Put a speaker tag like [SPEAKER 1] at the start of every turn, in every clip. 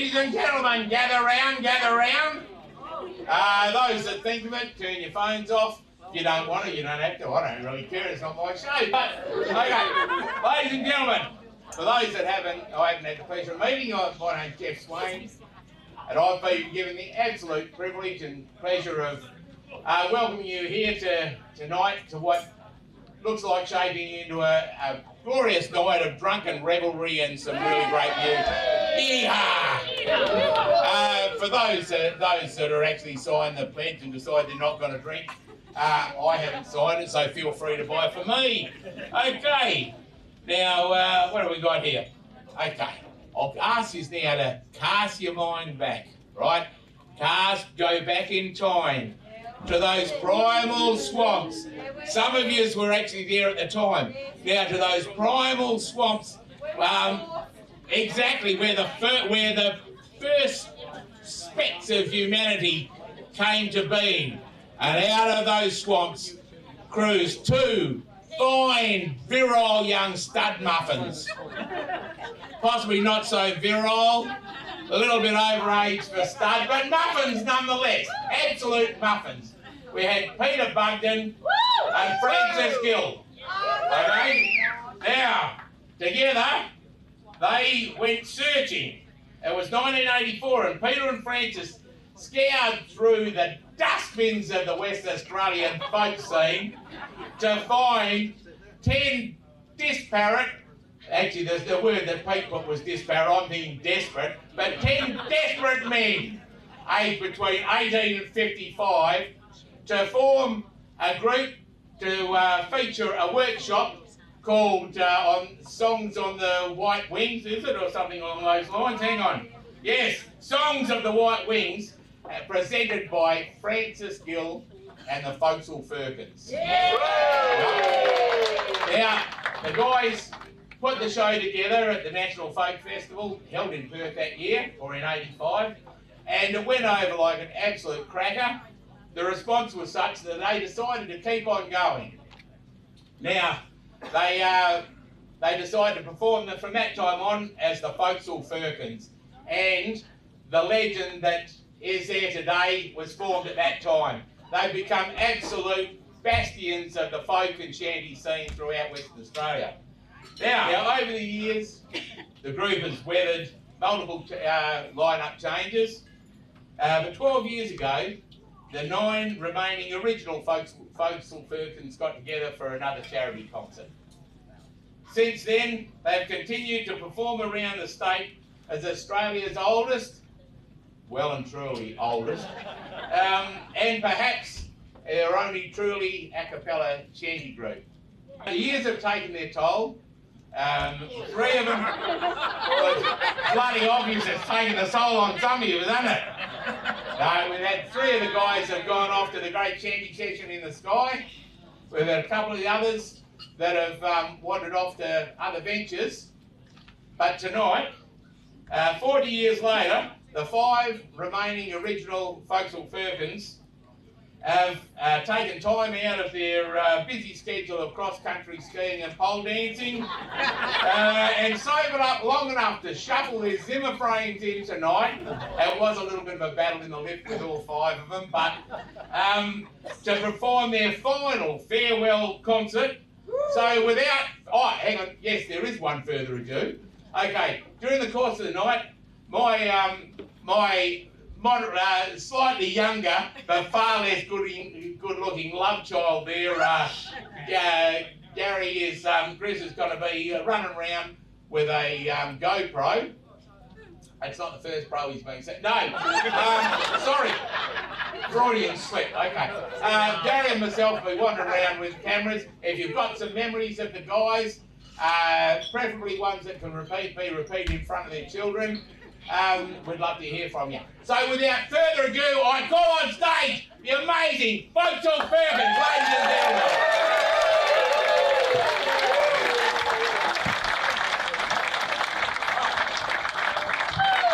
[SPEAKER 1] Ladies and gentlemen, gather round, gather round. Those that think of it, turn your phones off. If you don't want to, you don't have to. I don't really care, it's not my show. But, okay, ladies and gentlemen, for those that I haven't had the pleasure of meeting, my name's Jeff Swain, and I've been given the absolute privilege and pleasure of welcoming you here tonight to what looks like shaping into a glorious night of drunken revelry and some really great music. Yee-haw! For those that are actually signed the pledge and decide they're not going to drink, I haven't signed it, so feel free to buy for me. Okay, now what have we got here? Okay, I'll ask you now to cast your mind back, right? Go back in time to those primal swamps. Some of you were actually there at the time. Now to those primal swamps, exactly where the first specks of humanity came to being. And out of those swamps cruised two fine, virile young stud muffins. Possibly not so virile, a little bit overage for stud, but muffins nonetheless, absolute muffins. We had Peter Bugden and Francis Gill. Okay? Now, together, they went searching. It was 1984 and Peter and Francis scoured through the dustbins of the West Australian folk scene to find 10 disparate, actually the word that Pete put was disparate, I'm thinking desperate, but 10 desperate men aged between 18 and 55 to form a group to feature a workshop called Songs on the White Wings, is it, or something along those lines? Hang on. Yes, Songs of the White Wings, presented by Francis Gill and the Forecastle Firkins. Yeah. Now, the guys put the show together at the National Folk Festival, held in Perth that year, or in '85, and it went over like an absolute cracker. The response was such that they decided to keep on going. Now, they decided to perform from that time on as the Forecastle Firkins, and the legend that is there today was formed at that time. They've become absolute bastions of the folk and shanty scene throughout Western Australia. Now over the years, the group has weathered multiple line-up changes, but 12 years ago, the 9 remaining original Forecastle Firkins got together for another charity concert. Since then, they've continued to perform around the state as Australia's oldest, well and truly oldest, and perhaps our only truly a cappella shanty group. The years have taken their toll. 3 of them, well, it's bloody obvious it's taken the soul on some of you, hasn't it? No, we've had 3 of the guys have gone off to the great shanty session in the sky. We've had a couple of the others that have wandered off to other ventures. But tonight, 40 years later, the 5 remaining original Forecastle Firkins have taken time out of their busy schedule of cross-country skiing and pole dancing and sobered up long enough to shuffle their Zimmer frames in tonight. It was a little bit of a battle in the lift with all 5 of them, but to perform their final farewell concert. So without, hang on, yes, there is one further ado. Okay, during the course of the night, my slightly younger but far less good-looking love child there, Gary Grizz is going to be running around with a GoPro. It's not the first pro he's been set. No, sorry, Freudian slip. Okay, Gary and myself will be wandering around with cameras. If you've got some memories of the guys, preferably ones that can be repeated in front of their children, we'd love to hear from you. So without further ado, I call on stage the amazing Forecastle Firkins, ladies and gentlemen.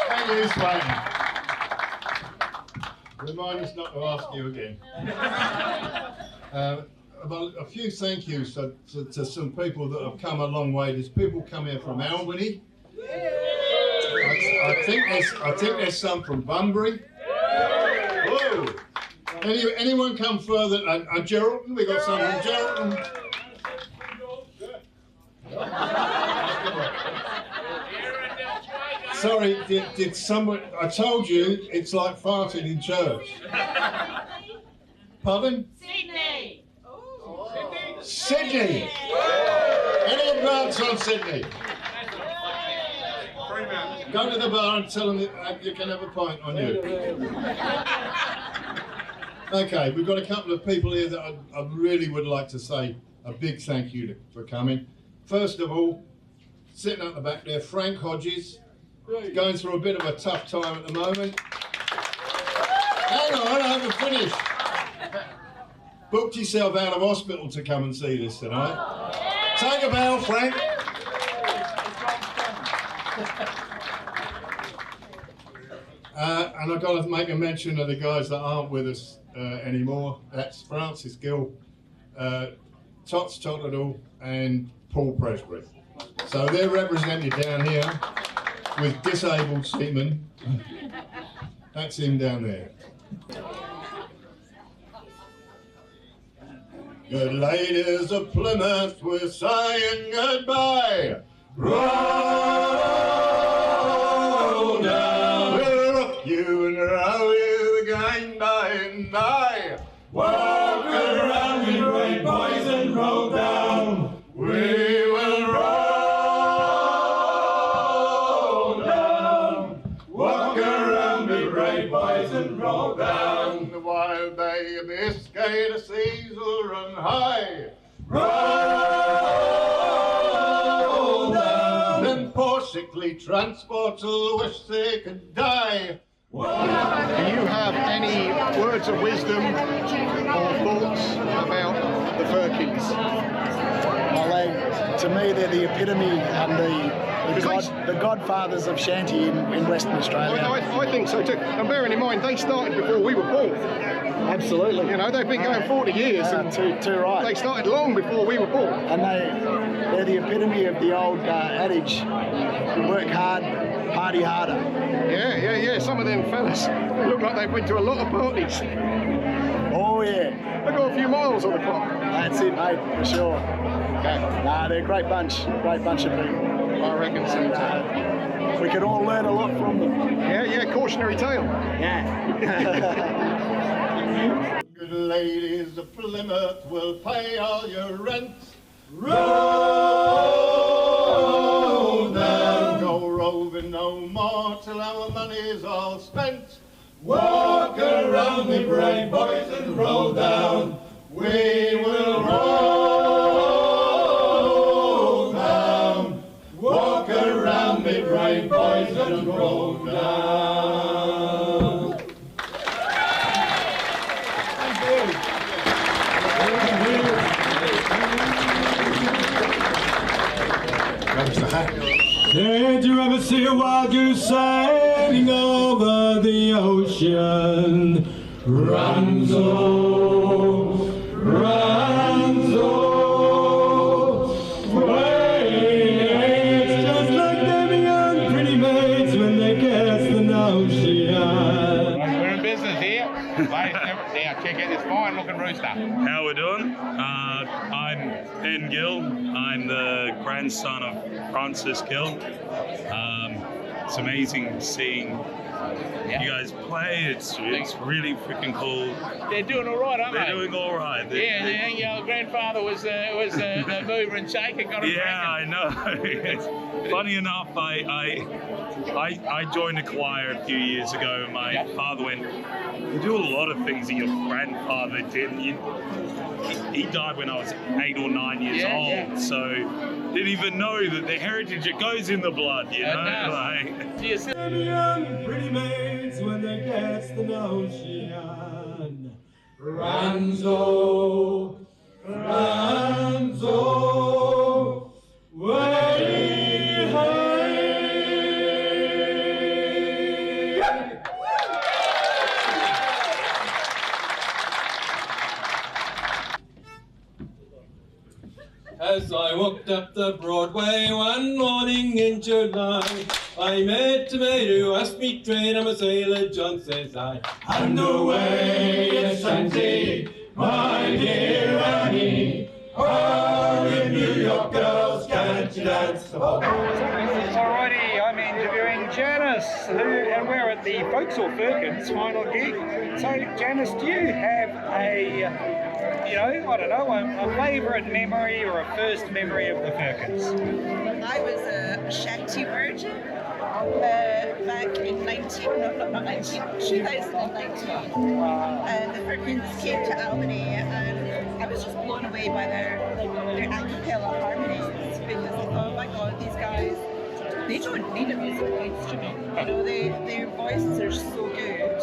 [SPEAKER 2] Thank you, Swain. Remind us not to ask you again. A few thank yous to some people that have come a long way. There's people come here from Albany. I think there's some from Bunbury. Whoa! Anyone come further? And Geraldton, we got some from Geraldton. Sorry, did someone? I told you it's like farting in church. Pardon?
[SPEAKER 3] Sydney.
[SPEAKER 2] Sydney. Any advance on Sydney? Go to the bar and tell them that you can have a pint on you. Okay, we've got a couple of people here that I really would like to say a big thank you for coming. First of all, sitting at the back there, Frank Hodges, going through a bit of a tough time at the moment. Hang on, I haven't finished. Booked yourself out of hospital to come and see this tonight. Take a bow, Frank. And I've got to make a mention of the guys that aren't with us anymore. That's Francis Gill, Tots Totterdall and Paul Presbury. So they're represented down here with disabled seamen. That's him down there. Good ladies of Plymouth, we're saying goodbye. Roll down. We'll rock you and roll you again by and by. Walk around me, great boys, and roll down. We will roll down. Walk around me, great boys, and roll down. The Wild Bay of Biscay, the seas will run high. Roll down. Then poor sickly transports will wish they could die.
[SPEAKER 4] Do you have any words of wisdom or thoughts about the Firkins?
[SPEAKER 5] Well, to me, they're the epitome and the godfathers of Shanty in Western Australia.
[SPEAKER 4] I think so too. And bearing in mind, they started before we were born.
[SPEAKER 5] Absolutely.
[SPEAKER 4] You know, they've been going 40 years. And
[SPEAKER 5] too right.
[SPEAKER 4] They started long before we were born.
[SPEAKER 5] And they're the epitome of the old adage, work hard, party harder.
[SPEAKER 4] Yeah. Some of them fellas look like they've been to a lot of parties.
[SPEAKER 5] Oh, yeah.
[SPEAKER 4] They've got a few miles on the clock.
[SPEAKER 5] That's it, mate, for sure.
[SPEAKER 4] Okay.
[SPEAKER 5] They're a great bunch of people.
[SPEAKER 4] I reckon so.
[SPEAKER 5] We could all learn a lot from them.
[SPEAKER 4] Yeah, cautionary tale.
[SPEAKER 5] Yeah.
[SPEAKER 2] Good ladies of Plymouth will pay all your rent. Roll down. Go roving no more till our money's all spent. Walk around me, brave boys, and roll down. We will roll down. Walk around me, brave boys, and roll down. Thank you.
[SPEAKER 6] Did you ever see a wild goose sailing over the ocean? Ranzo, Ranzo, it's just like them young pretty maids when they cast an ocean.
[SPEAKER 1] We're in business here. Now check out this fine looking rooster.
[SPEAKER 7] How we doing? I'm Ben Gill. I'm the grandson of Francis Gill. It's amazing seeing you guys play. It's really freaking cool.
[SPEAKER 1] They're doing all right, aren't they?
[SPEAKER 7] They're doing all right.
[SPEAKER 1] Your grandfather was the mover and shaker. Got it.
[SPEAKER 7] Yeah, I know. Funny enough, I joined a choir a few years ago, and my father went, "You do a lot of things that your grandfather did." He died when I was 8 or 9 years old, so didn't even know that the heritage, it goes in the blood, you know. Like,
[SPEAKER 6] Young pretty maids when they cast an ocean. Ranzo, Ranzo, way high. As I walked up the Broadway one morning in July, I met a mate who asked me trade, I'm a sailor, John says I. Underway, yes, Shanty, my dear Annie. Oh, you New York girls, can't you dance the polka?
[SPEAKER 3] Alrighty, I'm interviewing Janice, and we're at the Vauxhall Firkins final gig. So, Janice, do you have a, I don't know, a favourite memory or a first memory of the Firkins?
[SPEAKER 8] I was a Shanty virgin back in 2019. And the Firkins came to Albany, and I was just blown away by their a cappella harmonies, because I thought, oh my god, these guys, they don't need a musical instrument. Their voices are so good.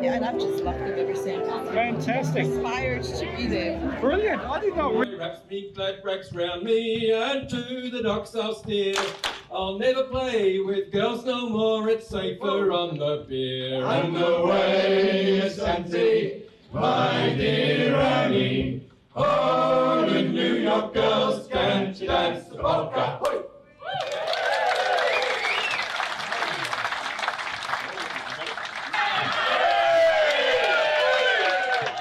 [SPEAKER 8] Yeah, and I've just loved them ever since.
[SPEAKER 3] Fantastic.
[SPEAKER 8] Inspired to be them.
[SPEAKER 3] Brilliant. I did not really...
[SPEAKER 6] Wraps me, glad racks round me, and to the docks I'll steer. I'll never play with girls no more, it's safer on the pier.
[SPEAKER 9] Underway, yes, Shanty, my dear Annie. Oh, the New York girls, can't you dance the polka?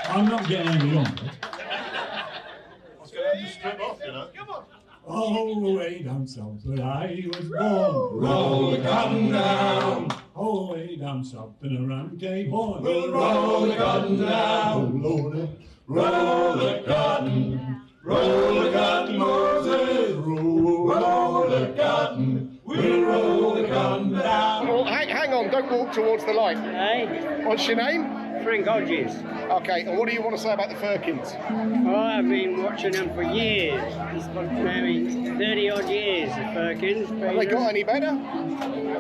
[SPEAKER 6] I'm not getting any younger.
[SPEAKER 2] I was going to have to strip off, you know. Come on.
[SPEAKER 6] All the way down south where I was born.
[SPEAKER 9] Roll the cotton down.
[SPEAKER 6] All the way down south and around Cape Horn.
[SPEAKER 9] We'll roll the cotton down.
[SPEAKER 2] Loaded.
[SPEAKER 9] Roll the cotton. Roll the cotton, Moses. Roll the cotton. We'll roll the cotton down.
[SPEAKER 4] Well, hang on, don't walk towards the light.
[SPEAKER 10] Hey,
[SPEAKER 4] What's your name?
[SPEAKER 10] Frank Hodges.
[SPEAKER 4] Okay, and what do you want to say about the Firkins?
[SPEAKER 10] Oh, I've been watching them for years. It's got, 30 odd years, the Firkins.
[SPEAKER 4] Have they got any better?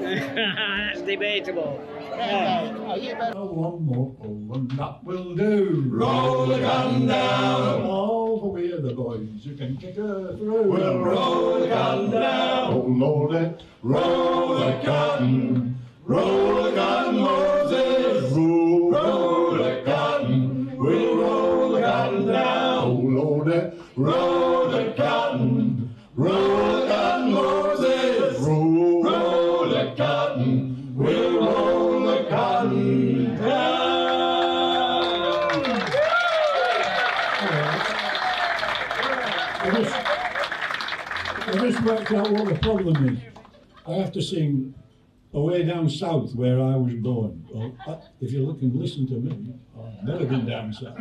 [SPEAKER 10] That's debatable.
[SPEAKER 6] One more and that will do.
[SPEAKER 9] Roll the cotton down.
[SPEAKER 6] All for we're the boys who can kick her through.
[SPEAKER 9] We'll roll the cotton down.
[SPEAKER 2] Loaded.
[SPEAKER 9] Roll the cotton. Roll the cotton, Moses. Roll the cotton. We'll roll the cotton down.
[SPEAKER 2] Loaded.
[SPEAKER 9] Roll the cotton. Roll the cotton, Moses. Roll the cotton. We'll roll the cotton down.
[SPEAKER 6] I just worked out what the problem is. I have to sing away down south where I was born. Well, if you look and listen to me, I've never been down south.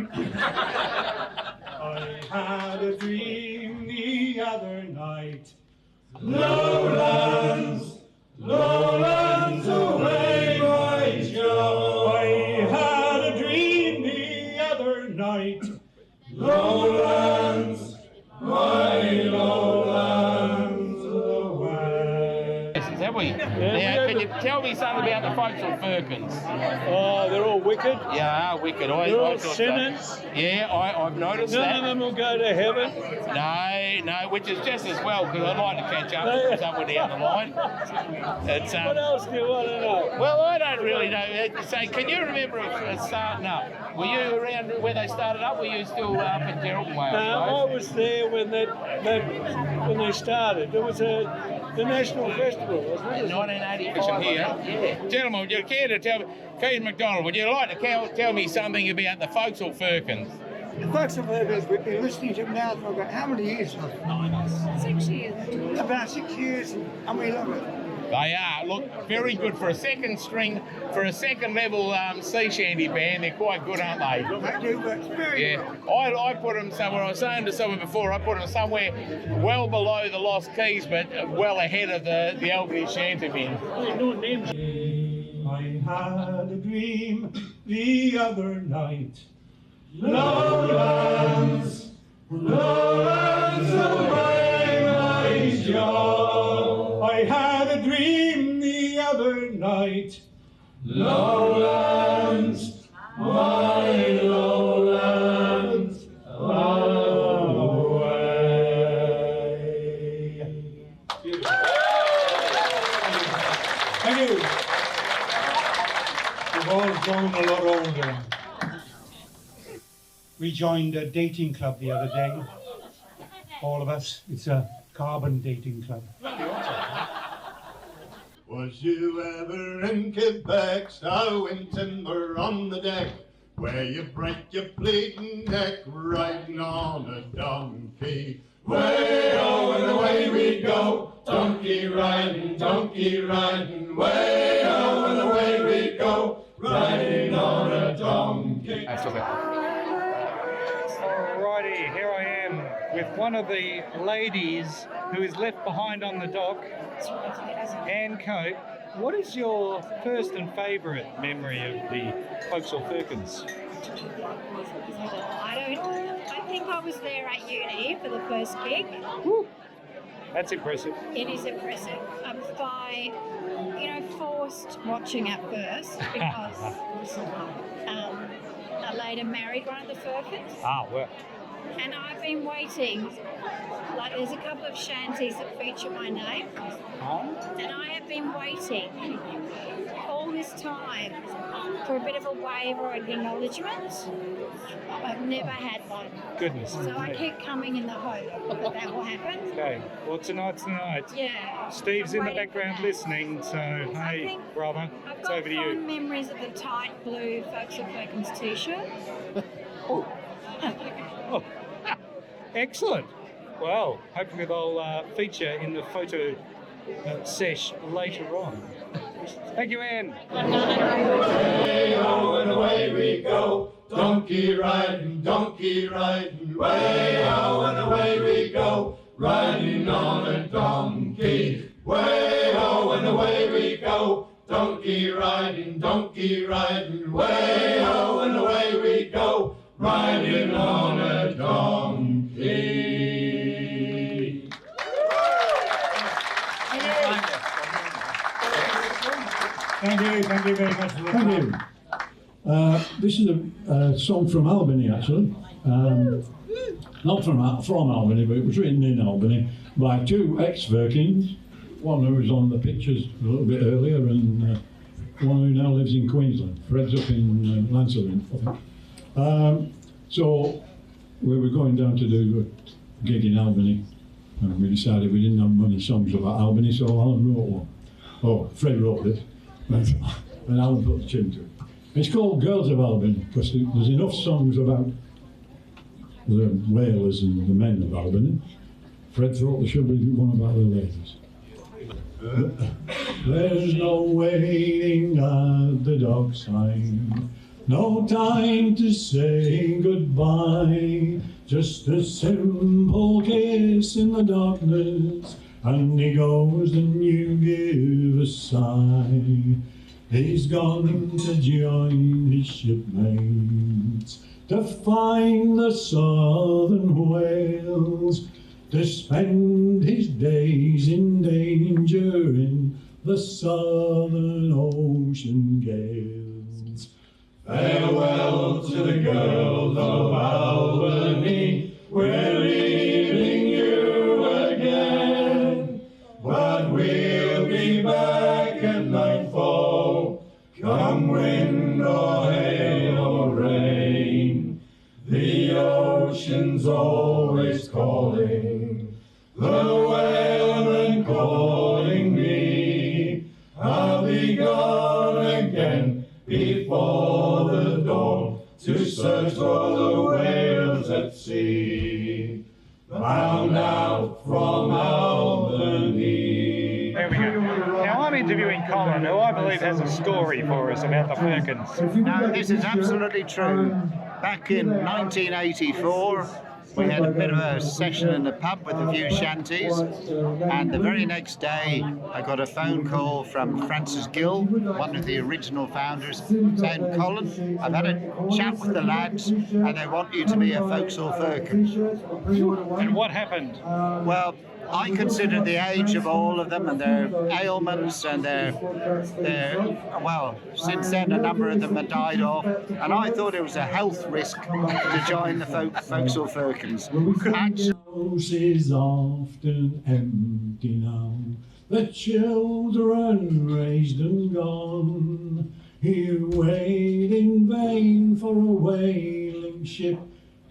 [SPEAKER 6] I had a dream the other night.
[SPEAKER 9] Lowlands, lowlands away, my Joe.
[SPEAKER 6] I had a dream the other night.
[SPEAKER 9] Lowlands, my lowlands away.
[SPEAKER 1] Have we? Now, can you tell me something about the folks on Firkins?
[SPEAKER 3] Oh, they're all wicked.
[SPEAKER 1] Yeah, wicked.
[SPEAKER 3] They're all
[SPEAKER 1] thought so.
[SPEAKER 3] sinners.
[SPEAKER 1] Yeah, I've noticed
[SPEAKER 3] None
[SPEAKER 1] that.
[SPEAKER 3] of them will go to heaven.
[SPEAKER 1] No, which is just as well, because I'd like to catch up with somewhere down the line. It's,
[SPEAKER 3] What else do you want to know?
[SPEAKER 1] well, I don't really know. So, can you remember it starting up? Were you around where they started up? Were you still up in Geraldton way?
[SPEAKER 3] I was there when they started. It was the national festival, wasn't it?
[SPEAKER 1] 1985 here. Yeah. Gentlemen, would you care to tell me, Keith McDonald, would you like to tell me something about the folks on Firkins?
[SPEAKER 11] The folks of Firkins, we've been listening to them now for about how many years?
[SPEAKER 8] 6 years.
[SPEAKER 11] About 6 years, and we love it.
[SPEAKER 1] They are. Look, very good for a second string, for a second level sea shanty band. They're quite good, aren't they?
[SPEAKER 11] They do work very well.
[SPEAKER 1] I put them somewhere. I was saying to someone before, I put them somewhere well below the Lost Quays, but well ahead of the Albany Shantymen.
[SPEAKER 6] I had a dream the other night.
[SPEAKER 9] Lowlands, lowlands away, my Joe.
[SPEAKER 6] I had a dream the other night.
[SPEAKER 9] Lowlands, my lowlands away.
[SPEAKER 6] Thank you. We've all grown a lot older. We joined a dating club the other day. All of us. It's a carbon dating club.
[SPEAKER 2] Was you ever in Quebec, stowing timber on the deck, where you break your bleeding neck riding on a donkey?
[SPEAKER 9] Way-o and away we go, donkey riding, way-o and away we go, riding on a donkey.
[SPEAKER 3] Alrighty, here I am with one of the ladies who is left behind on the dock, Anne Cope. What is your first and favourite memory of the Forecastle Firkins?
[SPEAKER 12] I think I was there at uni for the first gig.
[SPEAKER 3] Woo. That's impressive.
[SPEAKER 12] It is impressive. By, forced watching at first because I later married one of the Firkins.
[SPEAKER 3] Ah, well.
[SPEAKER 12] And I've been waiting, there's a couple of shanties that feature my name, and I have been waiting all this time for a bit of a wave or an acknowledgement. I've never had one.
[SPEAKER 3] Goodness.
[SPEAKER 12] So I keep coming in the hope that will happen.
[SPEAKER 3] Okay, well tonight's the night.
[SPEAKER 12] Yeah.
[SPEAKER 3] Steve's in the background listening, so hey, brother, it's over to
[SPEAKER 12] I've got
[SPEAKER 3] you.
[SPEAKER 12] fond memories of the tight blue Forecastle Firkins t-shirt.
[SPEAKER 3] Oh. Excellent. Well, hopefully they'll feature in the photo sesh later on. Thank you, Anne.
[SPEAKER 9] Way-o and away we go, donkey riding, way-o and away we go, riding on a donkey. Way-o and away we go, donkey riding, way-o and away we go, riding on a donkey.
[SPEAKER 13] Thank you very much for that. Thank you. This is a song from Albany, actually. Not from Albany, but it was written in Albany by two ex-Firkins, one who was on the pictures a little bit earlier and one who now lives in Queensland. Fred's up in Lancelin, I think. So we were going down to do a gig in Albany, and we decided we didn't have many songs about Albany, so Alan wrote one. Oh, Fred wrote it, and Alan put the tune to it. It's called Girls of Albany, because there's enough songs about the whalers and the men of Albany. Fred thought there should be one about the ladies. There's no waiting at the dockside, no time to say goodbye, just a simple kiss in the darkness, and he goes and you give a sigh. He's gone to join his shipmates to find the southern whales, to spend his days in danger in the southern ocean gales.
[SPEAKER 9] Farewell to the girls of Albany, we're leaving you again, but we'll be back at nightfall, come wind or hail or rain. The ocean's always calling, the whaleman calling me. I'll be gone again before the dawn to search for the whales at sea, bound out from Albany.
[SPEAKER 3] There we go. Now I'm interviewing Colin, who I believe has a story for us about the Firkins.
[SPEAKER 14] No, this is absolutely true. Back in 1984, we had a bit of a session in the pub with a few shanties, and the very next day I got a phone call from Francis Gill, one of the original founders, saying, Colin, I've had a chat with the lads and they want you to be a Forecastle Firkin.
[SPEAKER 3] And what happened?
[SPEAKER 14] Well, I consider the age of all of them and their ailments and well, since then a number of them have died off, and I thought it was a health risk to join the Forecastle Firkins.
[SPEAKER 13] The house is often empty now, the children raised and gone. You wait in vain for a whaling ship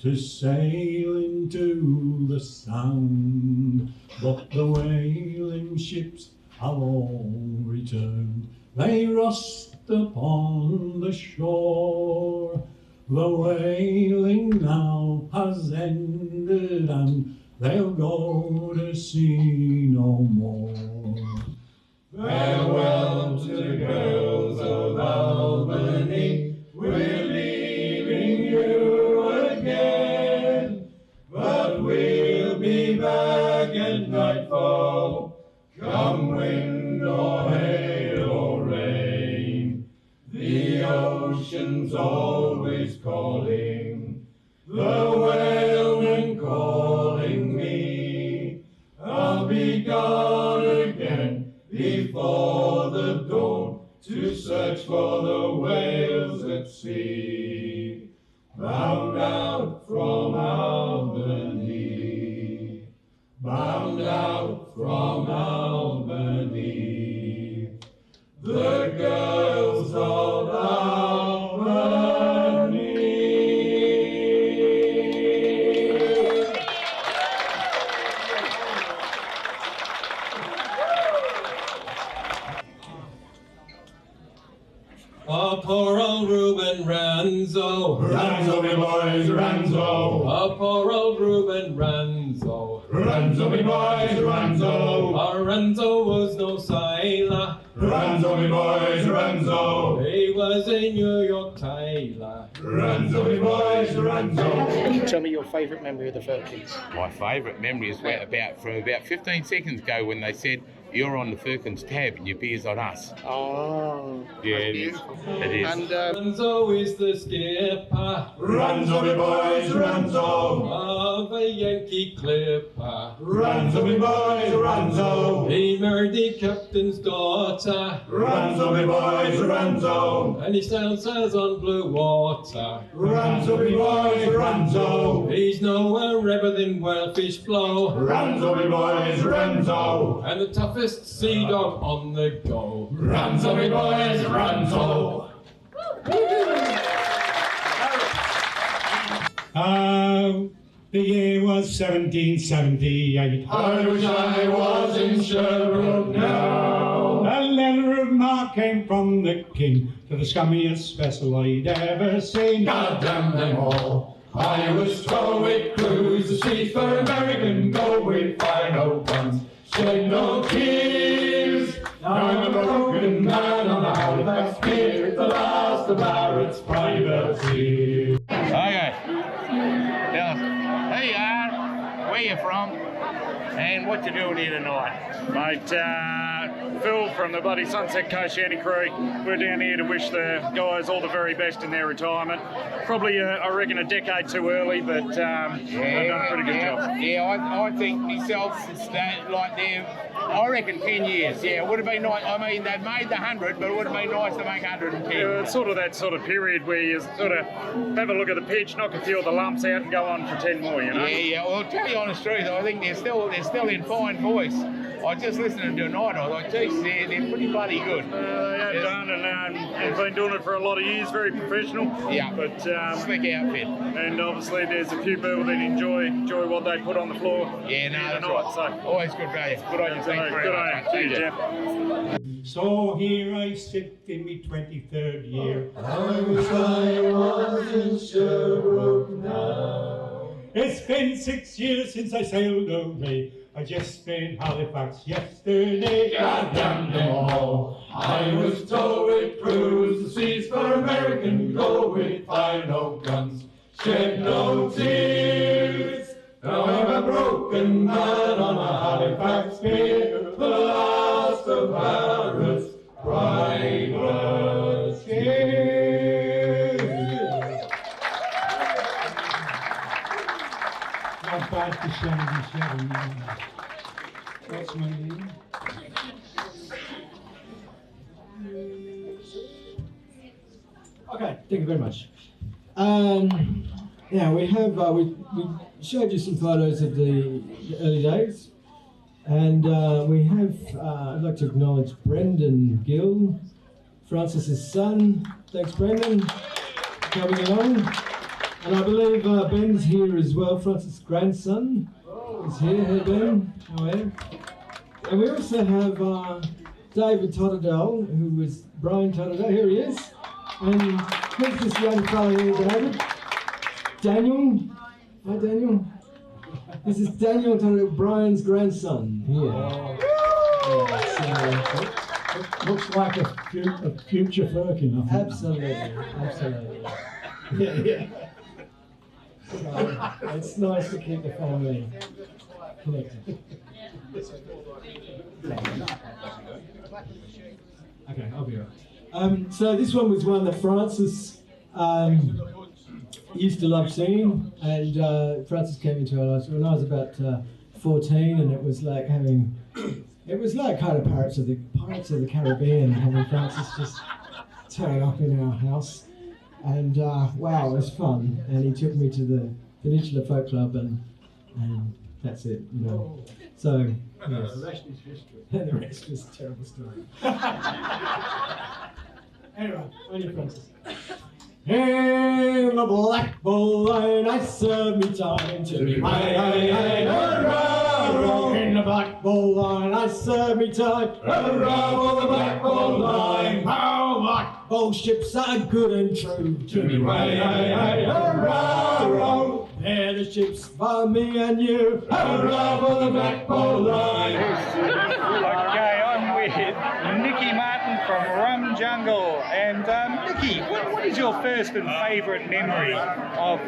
[SPEAKER 13] to sail into the Sound, but the whaling ships have all returned. They rust upon the shore. The whaling now has ended, and they'll go to sea no more.
[SPEAKER 9] Farewell to the girls of Albany, we're leaving you again, but we'll be back at nightfall, come wind or hail or rain. The ocean's always calling, the whalemen calling me. I'll be gone again before the dawn to search for the whales at sea. Bound out from Albany, bound out from Albany, the girls of Albany.
[SPEAKER 6] Oh, poor old Reuben Ranzo.
[SPEAKER 9] Ranzo, me boys, Ranzo.
[SPEAKER 6] Oh, poor old Reuben Ranzo.
[SPEAKER 9] Ranzo, me boys, Ranzo.
[SPEAKER 6] Our Ranzo was no sailor.
[SPEAKER 9] Ranzo, me boys, Ranzo.
[SPEAKER 6] He was a New York tailor.
[SPEAKER 9] Ranzo, me boys, Ranzo.
[SPEAKER 5] Tell me your favourite memory of the Firkins.
[SPEAKER 1] My favourite memory is from about 15 seconds ago when they said, "You're on the Firkins tab and your beer's on us."
[SPEAKER 5] Oh,
[SPEAKER 1] yeah, it is. It is.
[SPEAKER 5] And
[SPEAKER 6] Ranzo is the skipper.
[SPEAKER 9] Ranzo, me boys, Ranzo.
[SPEAKER 6] Of a Yankee clipper.
[SPEAKER 9] Ranzo, me boys, Ranzo.
[SPEAKER 6] He married the captain's daughter.
[SPEAKER 9] Ranzo, me boys, Ranzo.
[SPEAKER 6] And he still sails on blue water.
[SPEAKER 9] Ranzo, me boys, Ranzo.
[SPEAKER 6] He's nowhere ever than whalefish blow.
[SPEAKER 9] Ranzo, me boys, Ranzo.
[SPEAKER 6] And the toughest sea dog on the go.
[SPEAKER 9] Ranzo, me boys, Ranzo.
[SPEAKER 15] The year was 1778.
[SPEAKER 9] I wish I was in Sherbrooke now.
[SPEAKER 15] A letter of marque came from the king to the scummiest vessel I'd ever seen.
[SPEAKER 9] God damn them all. I was told we'd cruise the seas for American gold. We'd find no guns, shed no tears. I'm a broken man on a Halifax pier, the last of Barrett's privateers.
[SPEAKER 1] Okay. Tell us who you are, where you're from, and what you're doing here tonight.
[SPEAKER 3] Mate, Phil from the bloody Sunset Coast Shanty crew. We're down here to wish the guys all the very best in their retirement. Probably, I reckon, a decade too early, but they've done a pretty good job.
[SPEAKER 1] Yeah, I think myself, it's like they're, I reckon 10 years. Yeah, it would have been nice. I mean, they've made the 100, but it would have been nice to make 110.
[SPEAKER 3] Yeah, it's sort of that sort of period where you sort of have a look at the pitch, knock a few of the lumps out, and go on for 10 more. You know.
[SPEAKER 1] Yeah. Well, to tell you the honest truth, I think they're still in fine voice. I just listened to them tonight. I was like, geez, they're pretty bloody good.
[SPEAKER 3] They have done, and they've been doing it for a lot of years. Very professional.
[SPEAKER 1] Yeah.
[SPEAKER 3] But
[SPEAKER 1] slick outfit.
[SPEAKER 3] And obviously, there's a few people that enjoy what they put on the floor.
[SPEAKER 1] Yeah, no, that's
[SPEAKER 3] tonight,
[SPEAKER 1] right.
[SPEAKER 3] So
[SPEAKER 1] always good value. Good on you. Thanks very much.
[SPEAKER 3] Good on you, Jeff.
[SPEAKER 15] So here I sit in me 23rd year.
[SPEAKER 9] I wish I was in Sherbrooke now.
[SPEAKER 15] It's been 6 years since I sailed away. I just been Halifax yesterday.
[SPEAKER 9] God damn them all. I was told we'd cruise the seas for American gold. We'd find no guns, shed no tears. Now I'm a broken man on a Halifax pier, the last of Barrett's privateers.
[SPEAKER 15] Not bad for 77. What's my name?
[SPEAKER 16] Okay, thank you very much. Now we have we showed you some photos of the early days, and we have I'd like to acknowledge Brendan Gill, Francis's son. Thanks, Brendan, for coming along. And I believe Ben's here as well. Francis' grandson is here. Hey Ben, how are you? And we also have David Totterdale, who was Brian Totterdale. Here he is. And who's this young fellow here, David? Daniel. Hi, Daniel. This is Daniel Totterdale, Brian's grandson. Here.
[SPEAKER 13] Looks like a future Firkin, I think.
[SPEAKER 16] Absolutely, absolutely. Yeah. So, it's nice to keep the family connected. Okay, I'll be right. So this one was one that Francis used to love singing, and Francis came into our lives when I was about 14, and it was like having. It was like kind of Pirates of the Caribbean, having Francis just turn up in our house, and wow, it was fun. And he took me to the Peninsula Folk Club, and that's it, you know. So yes.
[SPEAKER 13] The rest is history.
[SPEAKER 16] And the rest was a terrible story. Anyway, on you, Francis. In the Black Bull Line, I serve me time to be in the Black Bull Line, I serve me time.
[SPEAKER 9] Hurrah for the Black Bull Line.
[SPEAKER 16] How Black Bull ships are good and true to me.
[SPEAKER 9] Hurrah.
[SPEAKER 16] They're the ships for me and you.
[SPEAKER 9] Hurrah for the Black Bull Line.
[SPEAKER 3] Okay, I'm with Nicky Martin from Rum Jungle. And Nicky, what is your first and favourite memory of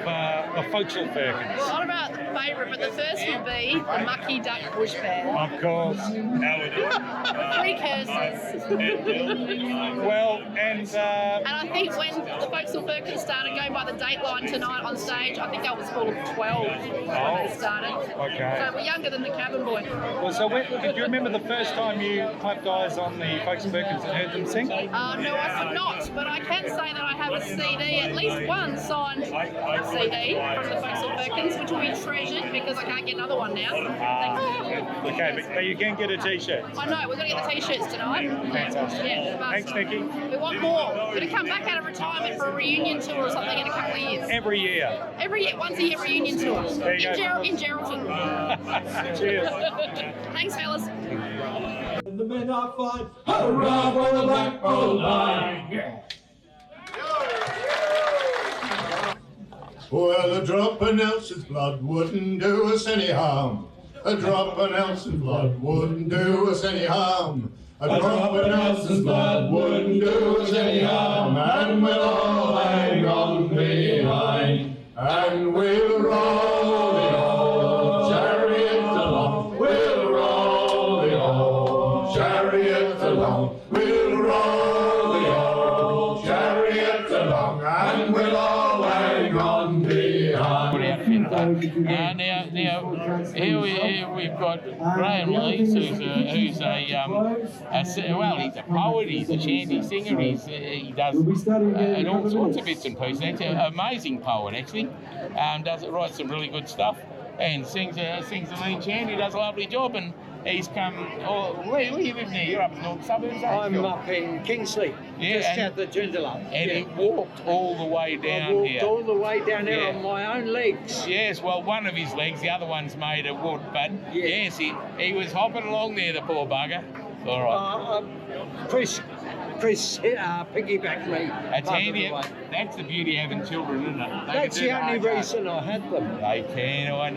[SPEAKER 3] the Forecastle Firkins?
[SPEAKER 17] Not about the favourite, but the first would be the Mucky Duck Bush Band.
[SPEAKER 3] Of course.
[SPEAKER 17] Precursors.
[SPEAKER 3] Well, and
[SPEAKER 17] I think when the Forecastle Firkins started going by the dateline tonight on stage, I think I was full of 12 when they started.
[SPEAKER 3] Okay.
[SPEAKER 17] So we're younger than the cabin boy.
[SPEAKER 3] Well, so did you remember the first time you clapped eyes on the Forecastle Firkins and heard them sing?
[SPEAKER 17] No, I could not, but I can say that I have a CD, at least one signed CD from the Forecastle Firkins, which will be treasured because I can't get another one now.
[SPEAKER 3] Okay, but you can get a t-shirt.
[SPEAKER 17] I know, we're going to get the t-shirts tonight.
[SPEAKER 3] Fantastic.
[SPEAKER 17] Yeah,
[SPEAKER 3] thanks, Nicky.
[SPEAKER 17] We want more. We're going to come back out of retirement for a reunion tour or something in a couple of years.
[SPEAKER 3] Every year?
[SPEAKER 17] Every year, once a year reunion tour.
[SPEAKER 3] There you go.
[SPEAKER 17] In Geraldton.
[SPEAKER 3] Cheers.
[SPEAKER 17] Thanks, fellas.
[SPEAKER 16] And the men are fine.
[SPEAKER 9] Hurrah for the Black Bull Line. Yeah.
[SPEAKER 2] Well, a drop of Nelson's blood wouldn't do us any harm. A drop of Nelson's blood wouldn't do us any harm.
[SPEAKER 9] A drop of Nelson's blood wouldn't do us any harm. And we'll all hang on behind. And we'll roll the old chariot along. We'll roll the old chariot along. We'll roll the old chariot along. And we'll all hang on behind.
[SPEAKER 18] Now, here we've got Graham Lees, who's a he's a poet, he's a shanty singer, he does and all sorts of bits and pieces. He's an amazing poet, actually. Writes some really good stuff and sings a lean shanty, does a lovely job, and he's come. Where you live now? You're up in the north suburbs, aren't you?
[SPEAKER 10] I'm up in Kingsley, just out the Joondalup.
[SPEAKER 18] And he walked all the way down here.
[SPEAKER 10] All the way down here on my own legs.
[SPEAKER 18] Yes, well, one of his legs, the other one's made of wood, but yes, he was hopping along there, the poor bugger. All right.
[SPEAKER 10] Chris piggybacked me.
[SPEAKER 18] That's handy. That's the beauty of having children, isn't it?
[SPEAKER 10] That's the only reason I had them.
[SPEAKER 18] They can. I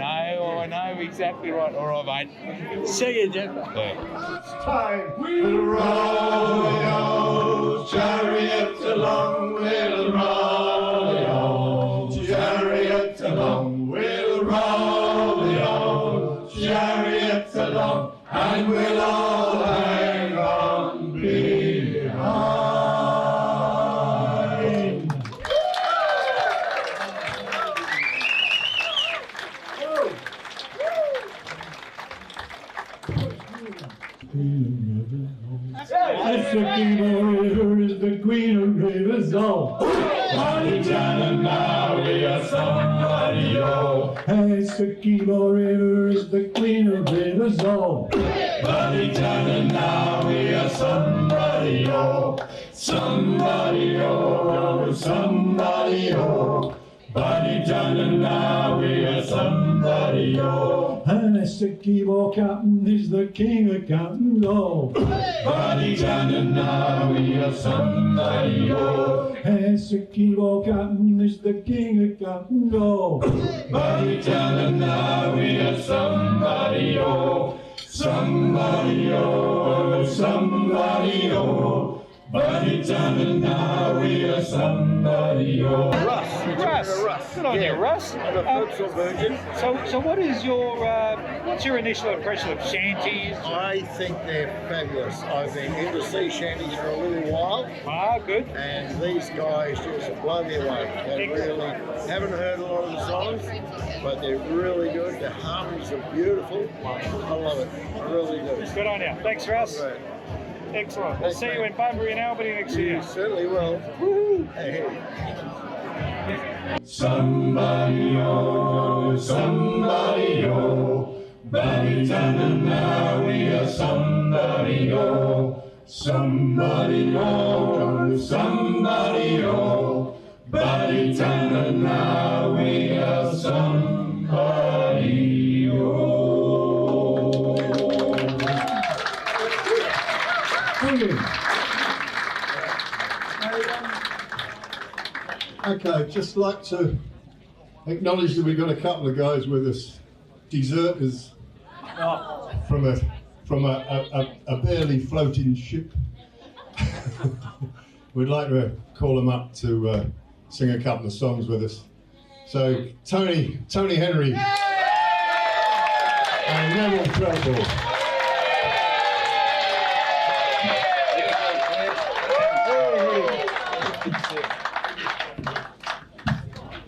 [SPEAKER 18] know exactly right. All right, mate.
[SPEAKER 10] See you, Jeff.
[SPEAKER 9] It's time. We'll roll the old chariot along. We'll roll the old chariot along. We'll roll the old chariot along. And we'll all hang on behind.
[SPEAKER 13] That's the king of rivers, the queen of rivers, all.
[SPEAKER 9] Bonnie down and now we are somebody, oh.
[SPEAKER 13] It's the king of rivers, the queen of rivers, all.
[SPEAKER 9] Bonnie down and now we are somebody, oh. Somebody, oh, somebody, oh. Bonnie down and now we are somebody, oh.
[SPEAKER 13] And Mr. Keyboard Captain is the king of captains, oh.
[SPEAKER 9] Buddy John and now we are somebody, oh.
[SPEAKER 13] Mr. Keyboard Captain is the king of captains, oh.
[SPEAKER 9] Buddy John and now we are somebody, oh. Somebody, oh, somebody, oh. Buddy John and now we are somebody, oh.
[SPEAKER 3] Russ. Good on you, Russ. So what is your what's your initial impression of shanties?
[SPEAKER 19] I think they're fabulous. I've been in to see shanties for a little while.
[SPEAKER 3] Ah, good.
[SPEAKER 19] And these guys just blow me away. They really haven't heard a lot of the songs, but they're really good. The harmonies are beautiful. I love it. I really do.
[SPEAKER 3] Good on you. Thanks, Russ.
[SPEAKER 19] Right.
[SPEAKER 3] Excellent. We'll see you in Bunbury and Albany next year.
[SPEAKER 19] You certainly will.
[SPEAKER 3] Woohoo!
[SPEAKER 19] Hey.
[SPEAKER 9] Somebody, oh, somebody, oh. Buddy John and now we are somebody, oh. Somebody, oh, somebody, oh. Buddy John and now we are somebody, oh.
[SPEAKER 13] Thank you.
[SPEAKER 2] Okay, just like to acknowledge that we've got a couple of guys with us, deserters from a barely floating ship. We'd like to call them up to sing a couple of songs with us. So Tony Henry and Neville Treble.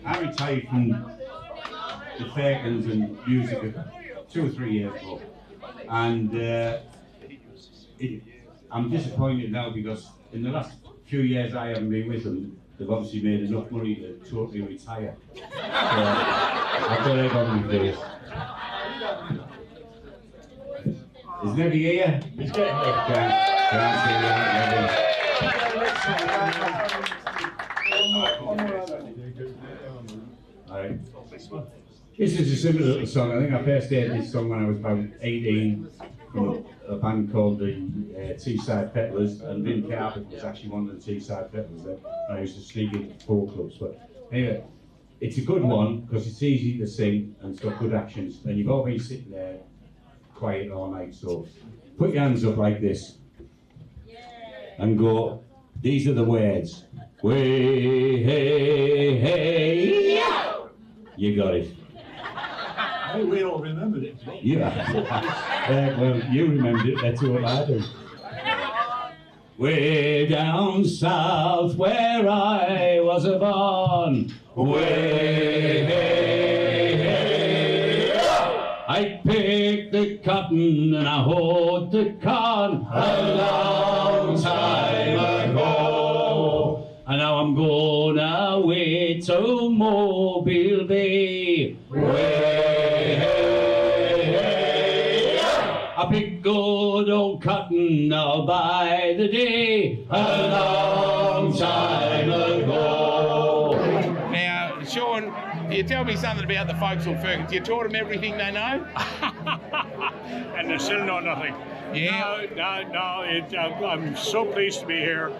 [SPEAKER 20] I retired from the Firkins and music 2 or 3 years ago, and I'm disappointed now because in the last few years I haven't been with them. They've obviously made enough money to totally retire. So I've got egg on my face. Is Nebby here?
[SPEAKER 2] He's getting there.
[SPEAKER 20] Can't see that, Alright. This is a simple little song. I think I first heard this song when I was about 18 from a band called the Teesside Peddlers, and Vin Carpet was actually one of the Teesside Peddlers there. And I used to sneak into folk clubs. But anyway, it's a good one because it's easy to sing and it's got good actions. And you've all been sitting there quiet all night, so put your hands up like this and go, these are the words. Way, hey, hey, yeah. You got it.
[SPEAKER 13] Hey, we all remembered it.
[SPEAKER 20] Yeah. Well, you remembered it, that's all I do. Way down south where I was born. Way, hey, hey, I picked the cotton and I hoed the corn a long time ago. And now I'm going away to Mobile Bay. Way, hey, hey, I pick good old cotton now by the day, a long time ago.
[SPEAKER 1] Now, Sean, you tell me something about the folks on Firkins. You taught them everything they know?
[SPEAKER 21] And they still know nothing.
[SPEAKER 1] Yeah.
[SPEAKER 21] No, I'm so pleased to be here.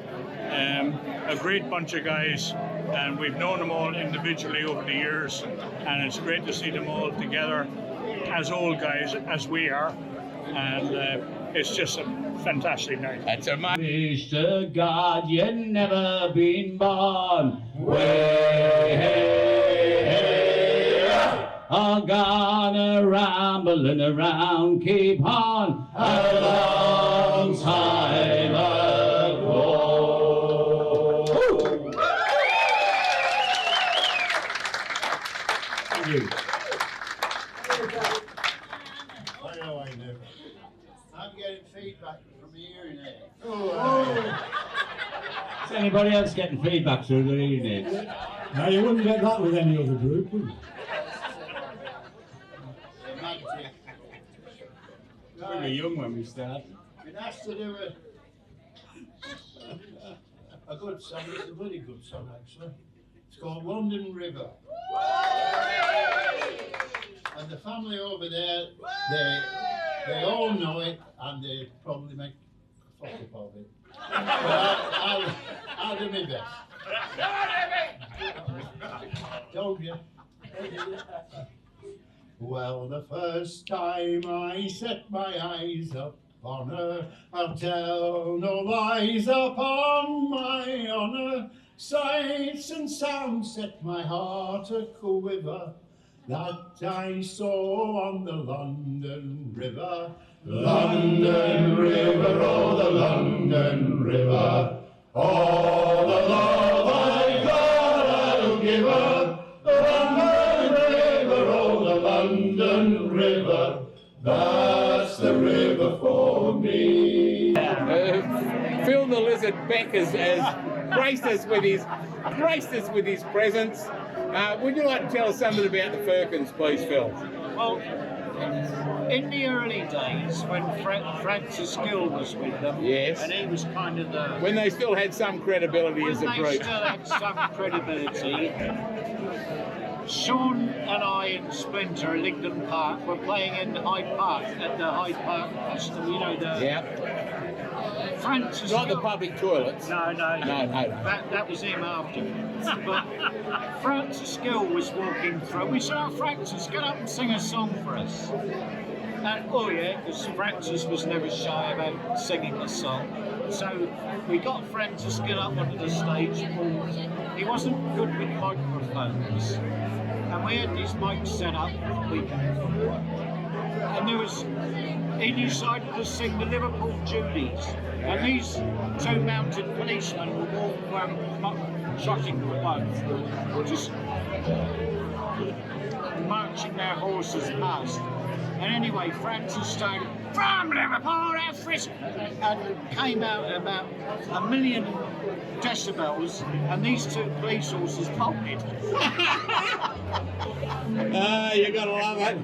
[SPEAKER 21] A great bunch of guys, and we've known them all individually over the years, and it's great to see them all together as old guys as we are, and it's just a fantastic night.
[SPEAKER 20] That's a wish to God you'd never been born. Way, hey, hey, all gone rambling around Cape Horn a long time ago. Thank you.
[SPEAKER 19] I'm getting feedback from the hearing aid.
[SPEAKER 20] Is anybody else getting feedback through the hearing aids?
[SPEAKER 13] Now, you wouldn't get that with any other group, would you?
[SPEAKER 20] We were young when we started.
[SPEAKER 19] Been asked to do a good song. It's a very good song, actually. It's called London River.
[SPEAKER 2] And the family over there, they all know it, and they probably make a fuss about it. But I'll do my best. Told you. Well, the first time I set my eyes upon her, I'll tell no lies upon my honour. Sights and sounds set my heart a quiver, that I saw on the London River. London River, oh the London River, all the love I got I'll give her. The London River, oh the London River, that's the river for me.
[SPEAKER 18] Phil the Lizard Beck has graced us with his presence. Would you like to tell us something about the Firkins, please, Phil?
[SPEAKER 7] Well, in the early days when Francis Gill was with them,
[SPEAKER 18] yes,
[SPEAKER 7] and he was kind of the...
[SPEAKER 18] when they still had some credibility as a group.
[SPEAKER 7] When they still had some credibility, Sean and I and Splinter at Ligdon Park were playing in Hyde Park at the Hyde Park Festival, you know, the...
[SPEAKER 18] Yeah.
[SPEAKER 7] Francis
[SPEAKER 18] Not
[SPEAKER 7] Gill,
[SPEAKER 18] the public toilets.
[SPEAKER 7] No.
[SPEAKER 18] That
[SPEAKER 7] was him after. But Francis Gill was walking through. We said, "Oh, Francis, get up and sing a song for us." And oh yeah, because Francis was never shy about singing the song. So we got Francis to get up onto the stage. He wasn't good with microphones, and we had these mics set up. And he decided to sing the Liverpool Judies. And these two mounted policemen were shotting the boat, just marching their horses past. And anyway, Francis started, "From Liverpool, and came out about 1 million decibels, and these two police horses bolted.
[SPEAKER 18] You gotta love it.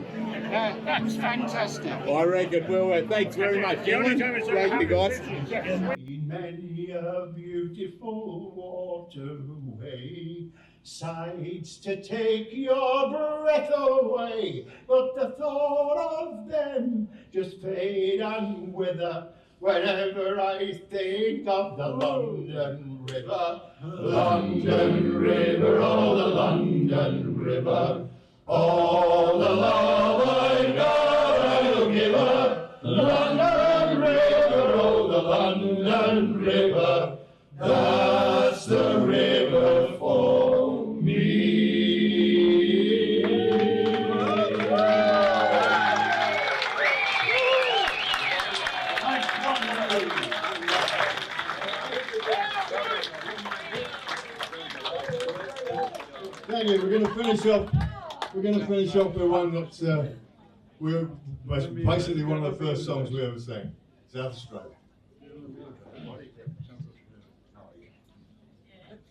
[SPEAKER 7] That was fantastic.
[SPEAKER 18] I reckon. Well, thanks very much, gentlemen. Thank you, guys.
[SPEAKER 2] In many a beautiful waterway, sights to take your breath away, but the thought of them just fade and wither whenever I think of the London River. London River, oh the London River, all the love I got I'll give her. London River, oh the London River, that's the river for me. Thank you. We're going to finish up with one that's basically one of the first songs we ever sang, South Australia.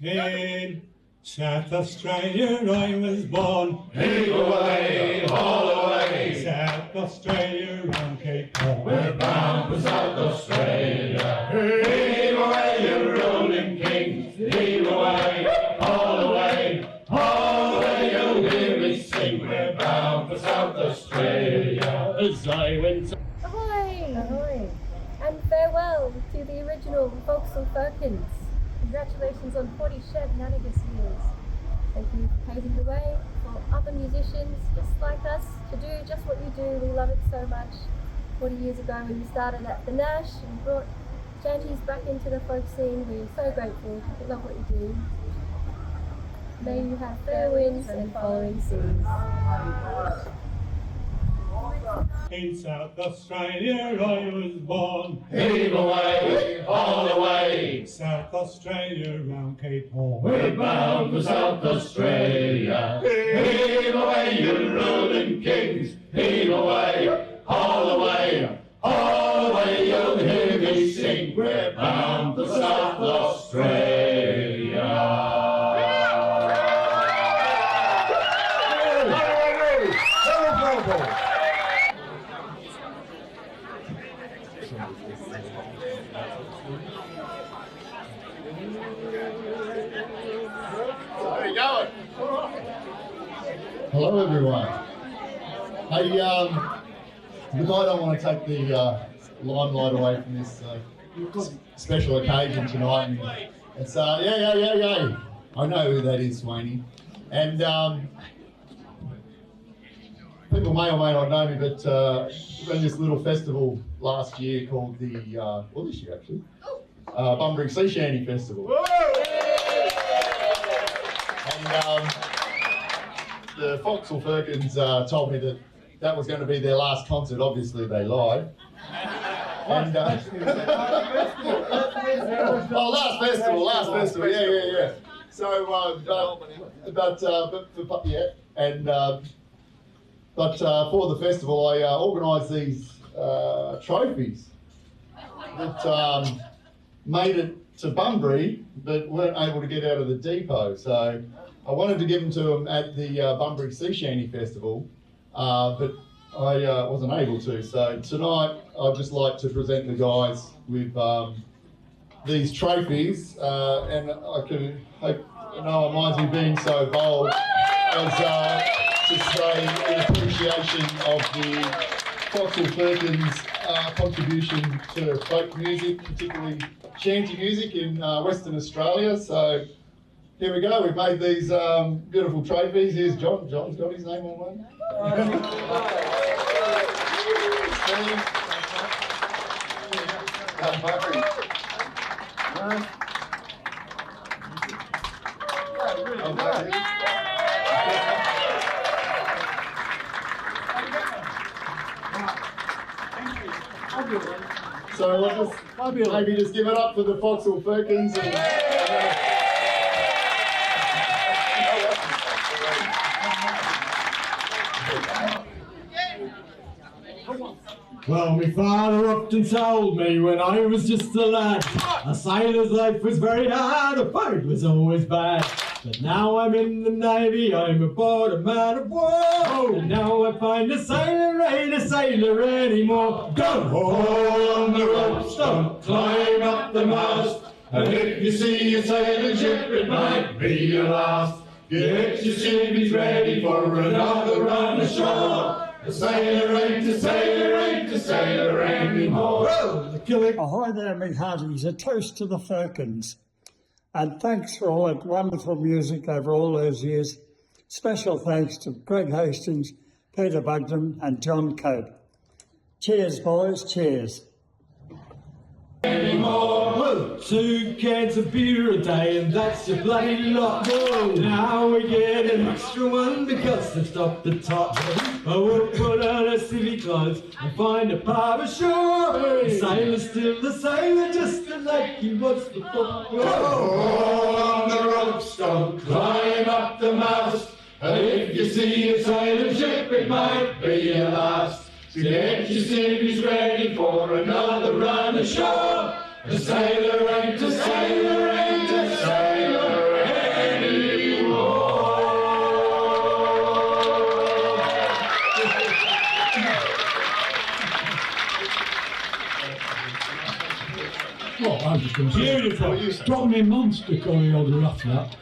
[SPEAKER 15] In South Australia I was born.
[SPEAKER 9] Heave away, haul away.
[SPEAKER 15] South Australia round Cape Horn.
[SPEAKER 9] We're bound for South Australia. Heave away, you rolling kings. Heave away, haul away. Haul away, you'll hear me sing. We're bound for South Australia. As I went.
[SPEAKER 22] Ahoy! Ahoy! And farewell to the original Vauxhall Firkins. Congratulations on 40 shenanigans years. Thank you for paving the way for other musicians just like us to do just what you do. We love it so much. 40 years ago when you started at the Nash and brought shanties back into the folk scene, we're so grateful. We love what you do. May you have fair winds and following seas.
[SPEAKER 15] In South Australia I was born.
[SPEAKER 9] Heave away, haul away.
[SPEAKER 15] South Australia round Cape Horn.
[SPEAKER 9] We're bound for South Australia. Heave away, you ruling kings. Heave away, haul away. Haul away, you'll hear me sing. We're bound for South Australia.
[SPEAKER 2] Hello everyone. Hey, look, I don't want to take the limelight away from this special occasion tonight. It's yeah. I know who that is, Swainie. And people may or may not know me, but we ran this little festival last year called the, well, this year actually, Bunbury Sea Shanty Festival. And the Foxhall Firkins told me that that was going to be their last concert. Obviously, they lied. And, last festival, yeah. So, but for the festival, I organised these trophies that made it to Bunbury, but weren't able to get out of the depot. So I wanted to give them to them at the Bunbury Sea Shanty Festival, but I wasn't able to. So tonight, I'd just like to present the guys with these trophies, and I can hope no one minds me being so bold as to say in appreciation of the Foxhall Firkins contribution to folk music, particularly shanty music in Western Australia. So here we go, we've made these beautiful trophies. Here's John. John's got his name on one. So we'll just maybe just give it up for the Foxhall Firkins.
[SPEAKER 4] Well, my father often told me when I was just a lad, a sailor's life was very hard, a boat was always bad. But now I'm in the Navy, I'm aboard a man of war. And now I find a sailor ain't a sailor anymore. Don't haul on the ropes, don't climb up the mast. And if you see a sailing ship, it might be your last. Get your civvies ready for another run ashore. A sailor ain't a sailor, ain't a sailor anymore.
[SPEAKER 11] Ahoy there, me hearties. A toast to the Firkins. And thanks for all that wonderful music over all those years. Special thanks to Greg Hastings, Peter Bugden and John Cope. Cheers, boys, cheers.
[SPEAKER 4] Whoa, 2 cans of beer a day and that's a bloody lot. Whoa, now we get an extra one because they've stopped the top. I will put on our civvy clothes and find a pub ashore. The sailor's still the sailor, just like he was before.
[SPEAKER 9] Haul on the ropes, don't climb up the mast. And if you see a sailing ship, it might be your last. So get your civvies ready for another run ashore. A sailor ain't a sailor, ain't a sailor anymore.
[SPEAKER 13] Well, I was just going to say, beautiful. Drop me monster choreograph that.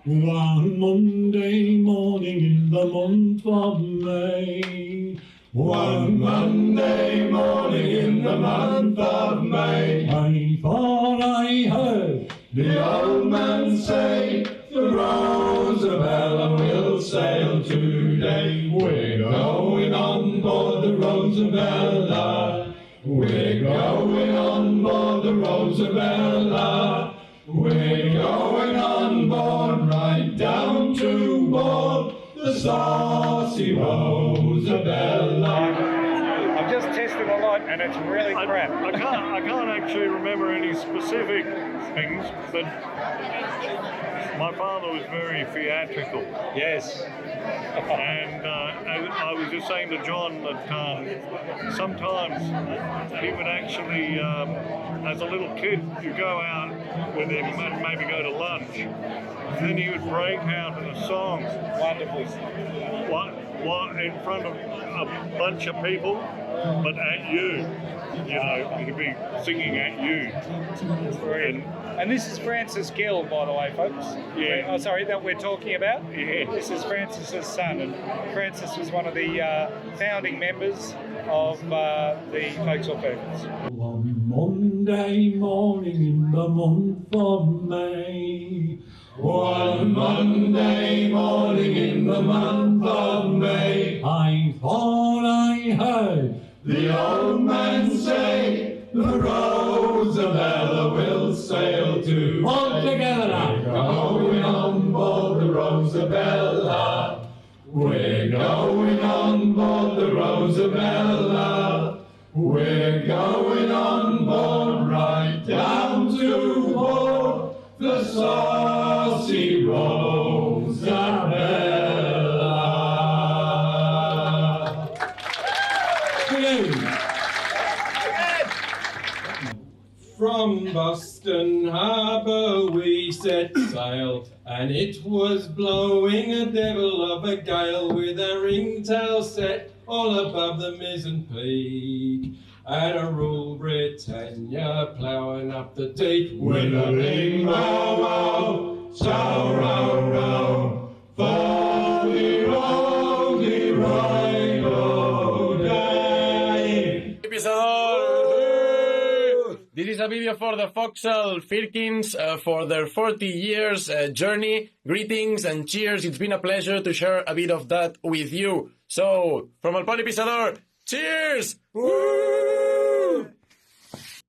[SPEAKER 13] One Monday morning in the month of May.
[SPEAKER 9] One Monday morning in the month of May.
[SPEAKER 13] I thought I heard
[SPEAKER 9] the old man say, the Rosabella will sail today. We're going on board the Rosabella. We're going on board the Rosabella. We're going on board right down to board the saucy Rosabella.
[SPEAKER 3] I'm just testing the light and it's really crap.
[SPEAKER 21] I can't actually remember any specific things, but my father was very theatrical.
[SPEAKER 3] Yes.
[SPEAKER 21] And I was just saying to John that sometimes he would actually, as a little kid, you go out with him and maybe go to lunch, and then he would break out in a song.
[SPEAKER 3] Wonderful.
[SPEAKER 21] What in front of a bunch of people, but at you. You know, it'll be singing at you.
[SPEAKER 3] And this is Francis Gill, by the way, folks.
[SPEAKER 21] Yeah.
[SPEAKER 3] Oh, sorry, that we're talking about?
[SPEAKER 21] Yeah.
[SPEAKER 3] This is Francis's son, and Francis was one of the founding members of the Folksall Firkins.
[SPEAKER 9] One Monday morning in the month of May. One Monday morning in the month of May, I thought I heard the old man say, the Rosabella will sail today. All together now. We're going on board the Rosabella. We're going on board the Rosabella. We're going on board right down to board the saucy Rosabella.
[SPEAKER 6] From Boston Harbour we set sail, and it was blowing a devil of a gale, with a ringtail set all above the mizzen peak, and a Rule Britannia ploughing up the deep
[SPEAKER 9] With a big bow wow, chow row row, for the oldie right o' day.
[SPEAKER 8] This is a video for the Foxhall Firkins for their 40 years journey. Greetings and cheers. It's been a pleasure to share a bit of that with you. So, from Albany Pisador, cheers! Woo!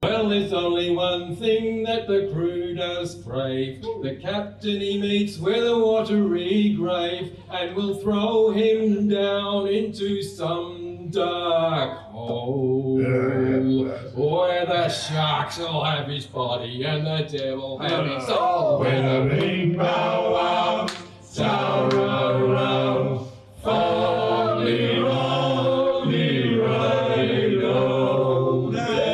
[SPEAKER 6] Well, there's only one thing that the crew does crave. The captain he meets with a watery grave, and will throw him down into some dark hole, where the sharks will have his body and the devil have his soul.
[SPEAKER 9] With a big bow wow, chow row row, for the oldie right o' day.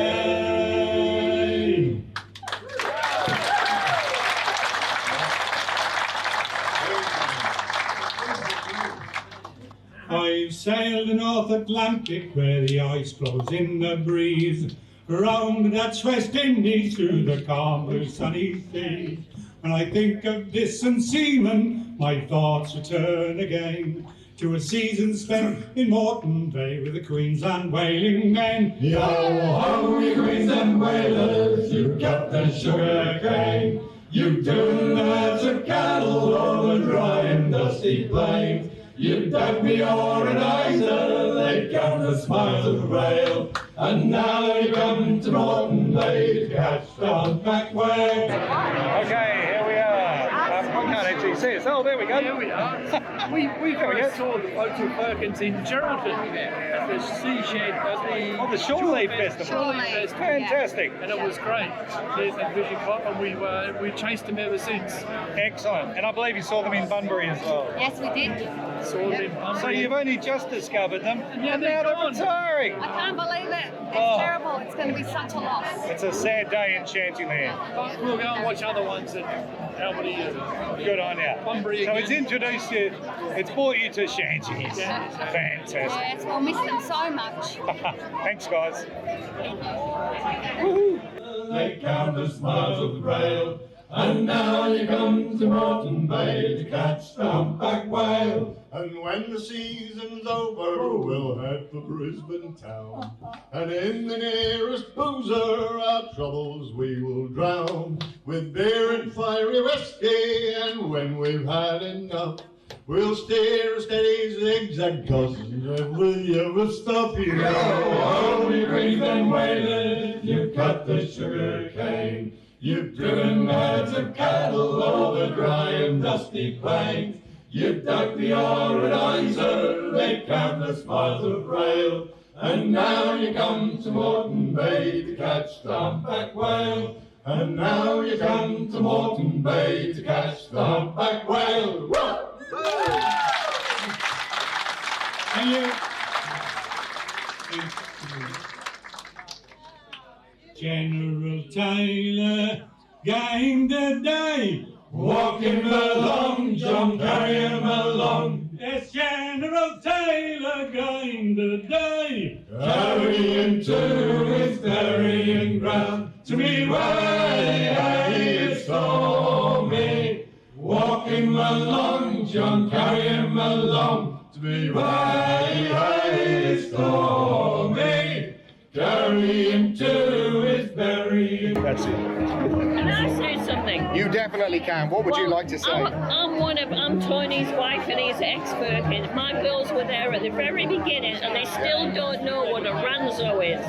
[SPEAKER 15] I've sailed the North Atlantic where the ice blows in the breeze, round the Dutch West Indies through the calm blue sunny sea. When I think of distant seamen, my thoughts return again to a season spent in Moreton Bay with the Queensland whaling men.
[SPEAKER 9] Yo ho, you Queensland whalers, you got the sugar cane. You driven the herds of cattle over dry and dusty plains. You dug the ore and Isa, they count the smiles of the rail. And now you come to Moreton Bay to catch the humpback whale.
[SPEAKER 3] Okay, here we are. I can't actually see us. Oh, there we go.
[SPEAKER 12] Here we are. we first saw the Folksall Firkins in Geraldton at the sea shed, at
[SPEAKER 3] the Shore Leave Festival.
[SPEAKER 12] Shore Leave Festival.
[SPEAKER 3] Fantastic.
[SPEAKER 12] And it was great. There's that vision cop, and we chased them ever since.
[SPEAKER 3] Excellent. And I believe you saw them in Bunbury as well.
[SPEAKER 22] Yes, we did.
[SPEAKER 12] Saw them in Bunbury.
[SPEAKER 3] So you've only just discovered them, and now they're retiring.
[SPEAKER 22] I can't believe it. It's terrible. It's going to be such a loss.
[SPEAKER 3] It's a sad day in Shantyland.
[SPEAKER 12] But we'll go and watch other ones at Albany.
[SPEAKER 3] Good on you.
[SPEAKER 12] Bunbury
[SPEAKER 3] so
[SPEAKER 12] again.
[SPEAKER 3] it's introduced you, it's brought you to Shanties. Fantastic.
[SPEAKER 22] Yes, we'll miss them so much.
[SPEAKER 3] Thanks, guys.
[SPEAKER 9] They count the smiles of the rail, and now you come to Moreton Bay to catch the humpback whale.
[SPEAKER 2] And when the season's over, we'll head for Brisbane town. And in the nearest boozer, our troubles we will drown. With beer and fiery whiskey, and when we've had enough, we'll steer a steady zigzag course, and will you ever stop here?
[SPEAKER 9] Yo ho, you Queensland whalers, you've cut the sugar cane. You've driven herds of cattle over dry and dusty plains. You've dug the ore at Isa, they count the smiles of rail. And now you come to Moreton Bay to catch the humpback whale. And now you come to Moreton Bay to catch the humpback whale. Whoa!
[SPEAKER 15] Thank you. General Taylor gained the day.
[SPEAKER 9] Walk him along, John, carry him along.
[SPEAKER 15] Yes, General Taylor gained the day.
[SPEAKER 9] carrying to his burying ground. To me, way is stormy, walk him along, John, carry him along. To me, way is stormy, carry him to his burying.
[SPEAKER 5] That's it.
[SPEAKER 14] Can I say something?
[SPEAKER 5] You definitely can. What would you like to say?
[SPEAKER 14] I'm Tony's wife and he's ex-Firkin. My girls were there at the very beginning and they still don't know what a ranzo is.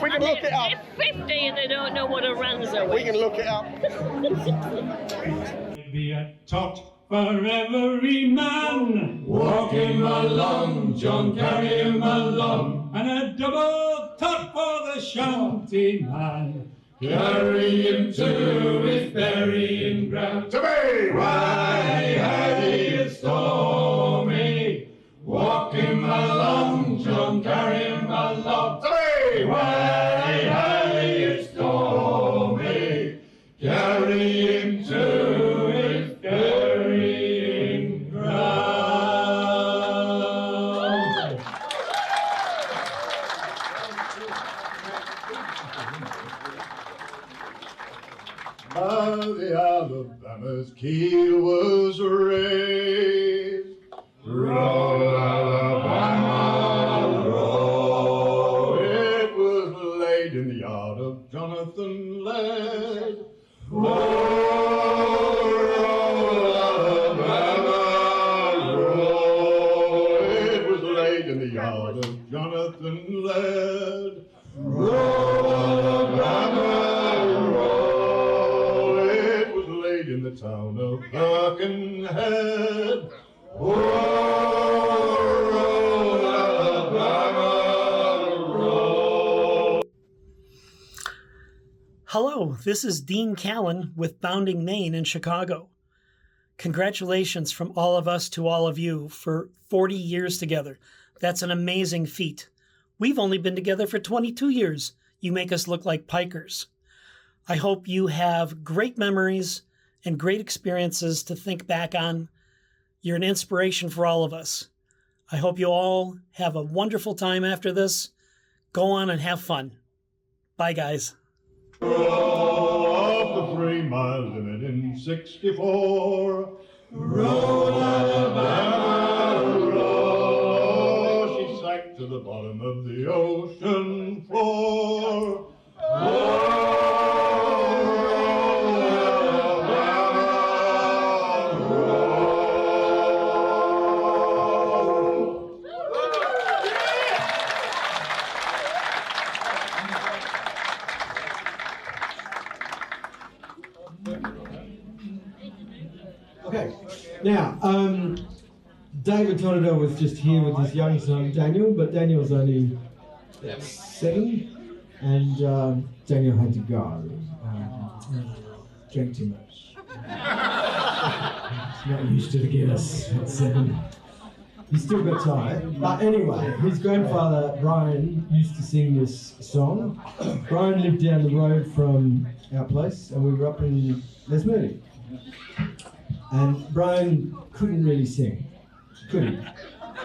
[SPEAKER 5] We can look it up.
[SPEAKER 14] They're 50 and they don't know what a ranzo is.
[SPEAKER 5] We can look it up.
[SPEAKER 15] Be a tot for every man.
[SPEAKER 9] Walk him along, John, carry him along.
[SPEAKER 15] And a double tot for the shanty man.
[SPEAKER 9] Carry him to his burying ground. To me, why is stormy, walk him along, John, carry him along. To me, why is stormy, carry him to his burying ground.
[SPEAKER 2] The Alabama's keel was raised.
[SPEAKER 9] Roll, Alabama, roll.
[SPEAKER 2] It was laid in the yard of Jonathan Ladd.
[SPEAKER 9] Roll, Alabama, roll.
[SPEAKER 2] It was laid in the yard of Jonathan Ladd.
[SPEAKER 9] Roll, Alabama, roll.
[SPEAKER 2] In the town of Birkenhead.
[SPEAKER 9] Roll, Alabama, roll.
[SPEAKER 23] Hello, this is Dean Callan with Bounding Maine in Chicago. Congratulations from all of us to all of you for 40 years together. That's an amazing feat. We've only been together for 22 years. You make us look like pikers. I hope you have great memories and great experiences to think back on. You're an inspiration for all of us. I hope you all have a wonderful time after this. Go on and have fun. Bye, guys.
[SPEAKER 2] Of the 3 mile limit in 64.
[SPEAKER 9] Roll, Alabama, roll.
[SPEAKER 2] She sank to the bottom of the ocean floor.
[SPEAKER 16] Okay, now, David Tonadell was just here with his young son Daniel, but Daniel's only 7, and Daniel had to go. Drank too much. He's not used to the Guinness at 7. He's still got tired. But anyway, his grandfather, Brian, used to sing this song. Brian lived down the road from our place, and we were up in Lesmurdy. And Brian couldn't really sing, could he?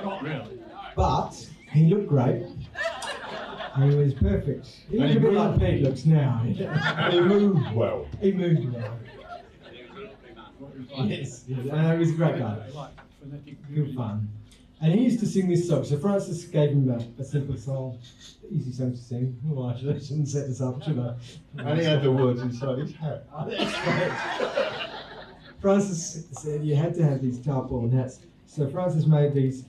[SPEAKER 21] Not really.
[SPEAKER 16] But he looked great. And he was perfect. He looked a bit like Pete looks now.
[SPEAKER 2] He moved well.
[SPEAKER 16] He moved well. Yes, he was a great guy. Good fun. And he used to sing this song. So Francis gave him a simple song, easy song to sing. Well, I shouldn't set this up, should I?
[SPEAKER 2] And he had the words inside his hat.
[SPEAKER 16] Francis said you had to have these tarpaulin hats. So Francis made these,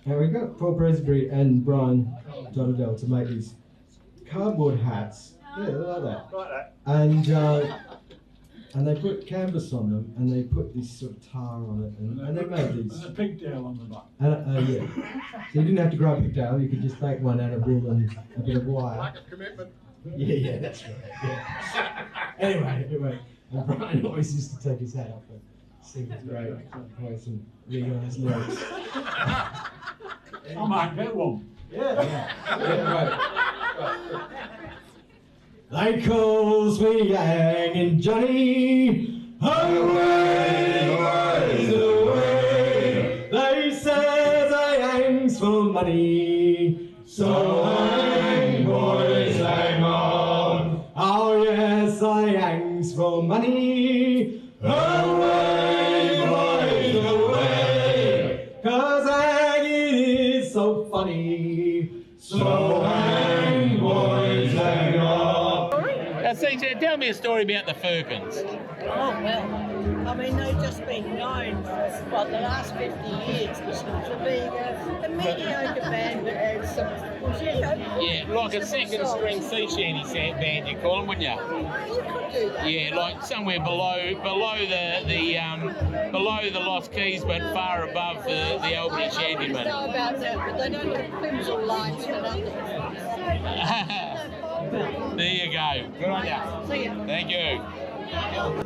[SPEAKER 16] and we got Paul Presbury and Brian Tonadell to make these cardboard hats. Yeah, like that.
[SPEAKER 21] Like that.
[SPEAKER 16] And they put canvas on them, and they put this sort of tar on it, and they made these.
[SPEAKER 21] And a pigtail on the back.
[SPEAKER 16] Yeah. So you didn't have to grow a pigtail, you could just make one out of wool and a bit of wire.
[SPEAKER 2] Lack of commitment.
[SPEAKER 16] Yeah, that's right. Yeah. Anyway. And Brian always used to take his hat off and sing his great voice and read on his lyrics.
[SPEAKER 21] I might get one.
[SPEAKER 16] Yeah, right. They calls me Yang and Johnny. Away, away. They says I hangs for money.
[SPEAKER 18] a story about the Firkins.
[SPEAKER 1] Oh, well, I mean, they've just been known for, what, the last 50 years for being a mediocre band that has some,
[SPEAKER 18] Yeah, like a second string sea shanty band, you call them, wouldn't you?
[SPEAKER 1] You could do that.
[SPEAKER 18] Yeah, like somewhere below the Lost Quays, but far above the Albany Shantymen.
[SPEAKER 1] I don't know about that, but they don't have quims or lines for nothing.
[SPEAKER 18] There you go. Good on you.
[SPEAKER 1] See ya.
[SPEAKER 18] Thank you.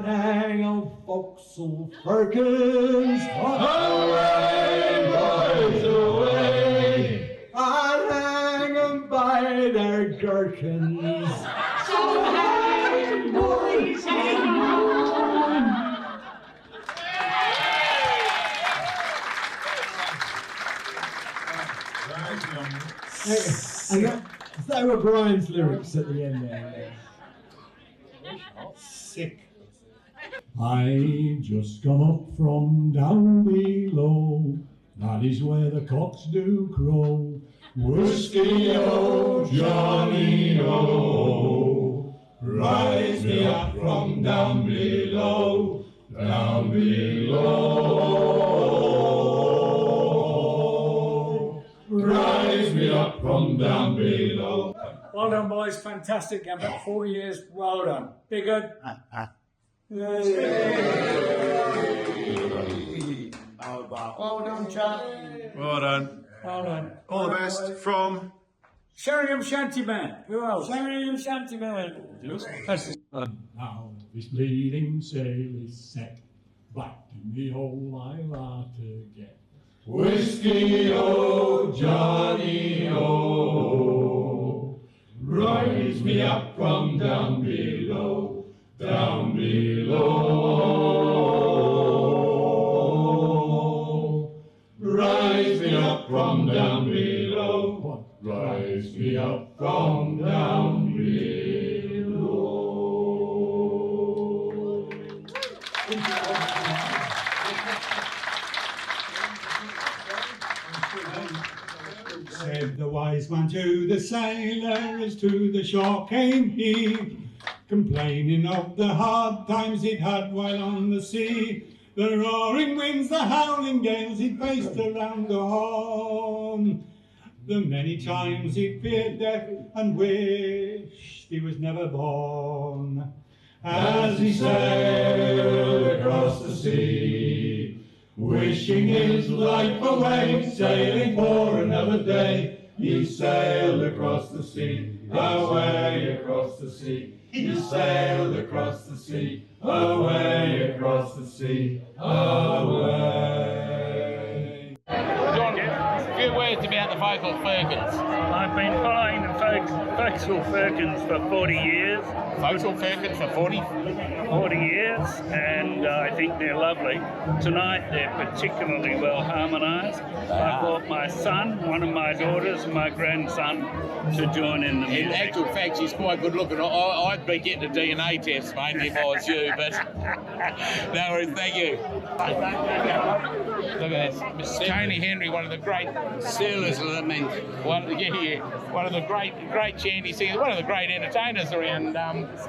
[SPEAKER 4] Hang on, forecastle Firkins, away, boys, away. I'll hang 'em by their gherkins. So hang, boys, hang on. That were Brian's lyrics at the end there.
[SPEAKER 15] Sick.
[SPEAKER 13] I just come up from down below, that is where the cocks do crow. Whiskey, oh, Johnny, oh, rise me up from down below, down below. Rise me up from down below.
[SPEAKER 7] Well done, boys. Fantastic. About 4 years. Well done. Be good.
[SPEAKER 10] Well done, chap.
[SPEAKER 17] Well done.
[SPEAKER 7] Well done.
[SPEAKER 17] All the best from
[SPEAKER 7] Sheringham Shantymen. Who else? Sheringham Shantymen. That's
[SPEAKER 13] Now this bleeding sail is set, back in the hole I are to get. Whiskey, oh, Johnny, oh, rise me up from down below, down below. Rise me up from down below, rise me up from down below.
[SPEAKER 15] Said the wise man to the sailor as to the shore came he, complaining of the hard times he'd had while on the sea, the roaring winds, the howling gales he'd faced around the Horn, the many times he'd feared death and wished he was never born. As he sailed across the sea, wishing his life away, sailing for another day, he sailed across the sea, away across the sea. He sailed across the sea, away across the sea, away.
[SPEAKER 18] John, a few words about the vocal Firkins.
[SPEAKER 24] I've been following the vocal Firkins for 40 years.
[SPEAKER 18] Vocal Firkins for 40?
[SPEAKER 24] 40 years, and I think they're lovely. Tonight they're particularly well harmonised. I brought my son, one of my daughters, and my grandson to join in the music.
[SPEAKER 18] In actual fact, she's quite good looking. I'd be getting a DNA test, mate, if I was you, but no worries, thank you. Look at that. Miss Tony Henry, one of the great sailors of the men. One of the great shanty singers, one of the great entertainers around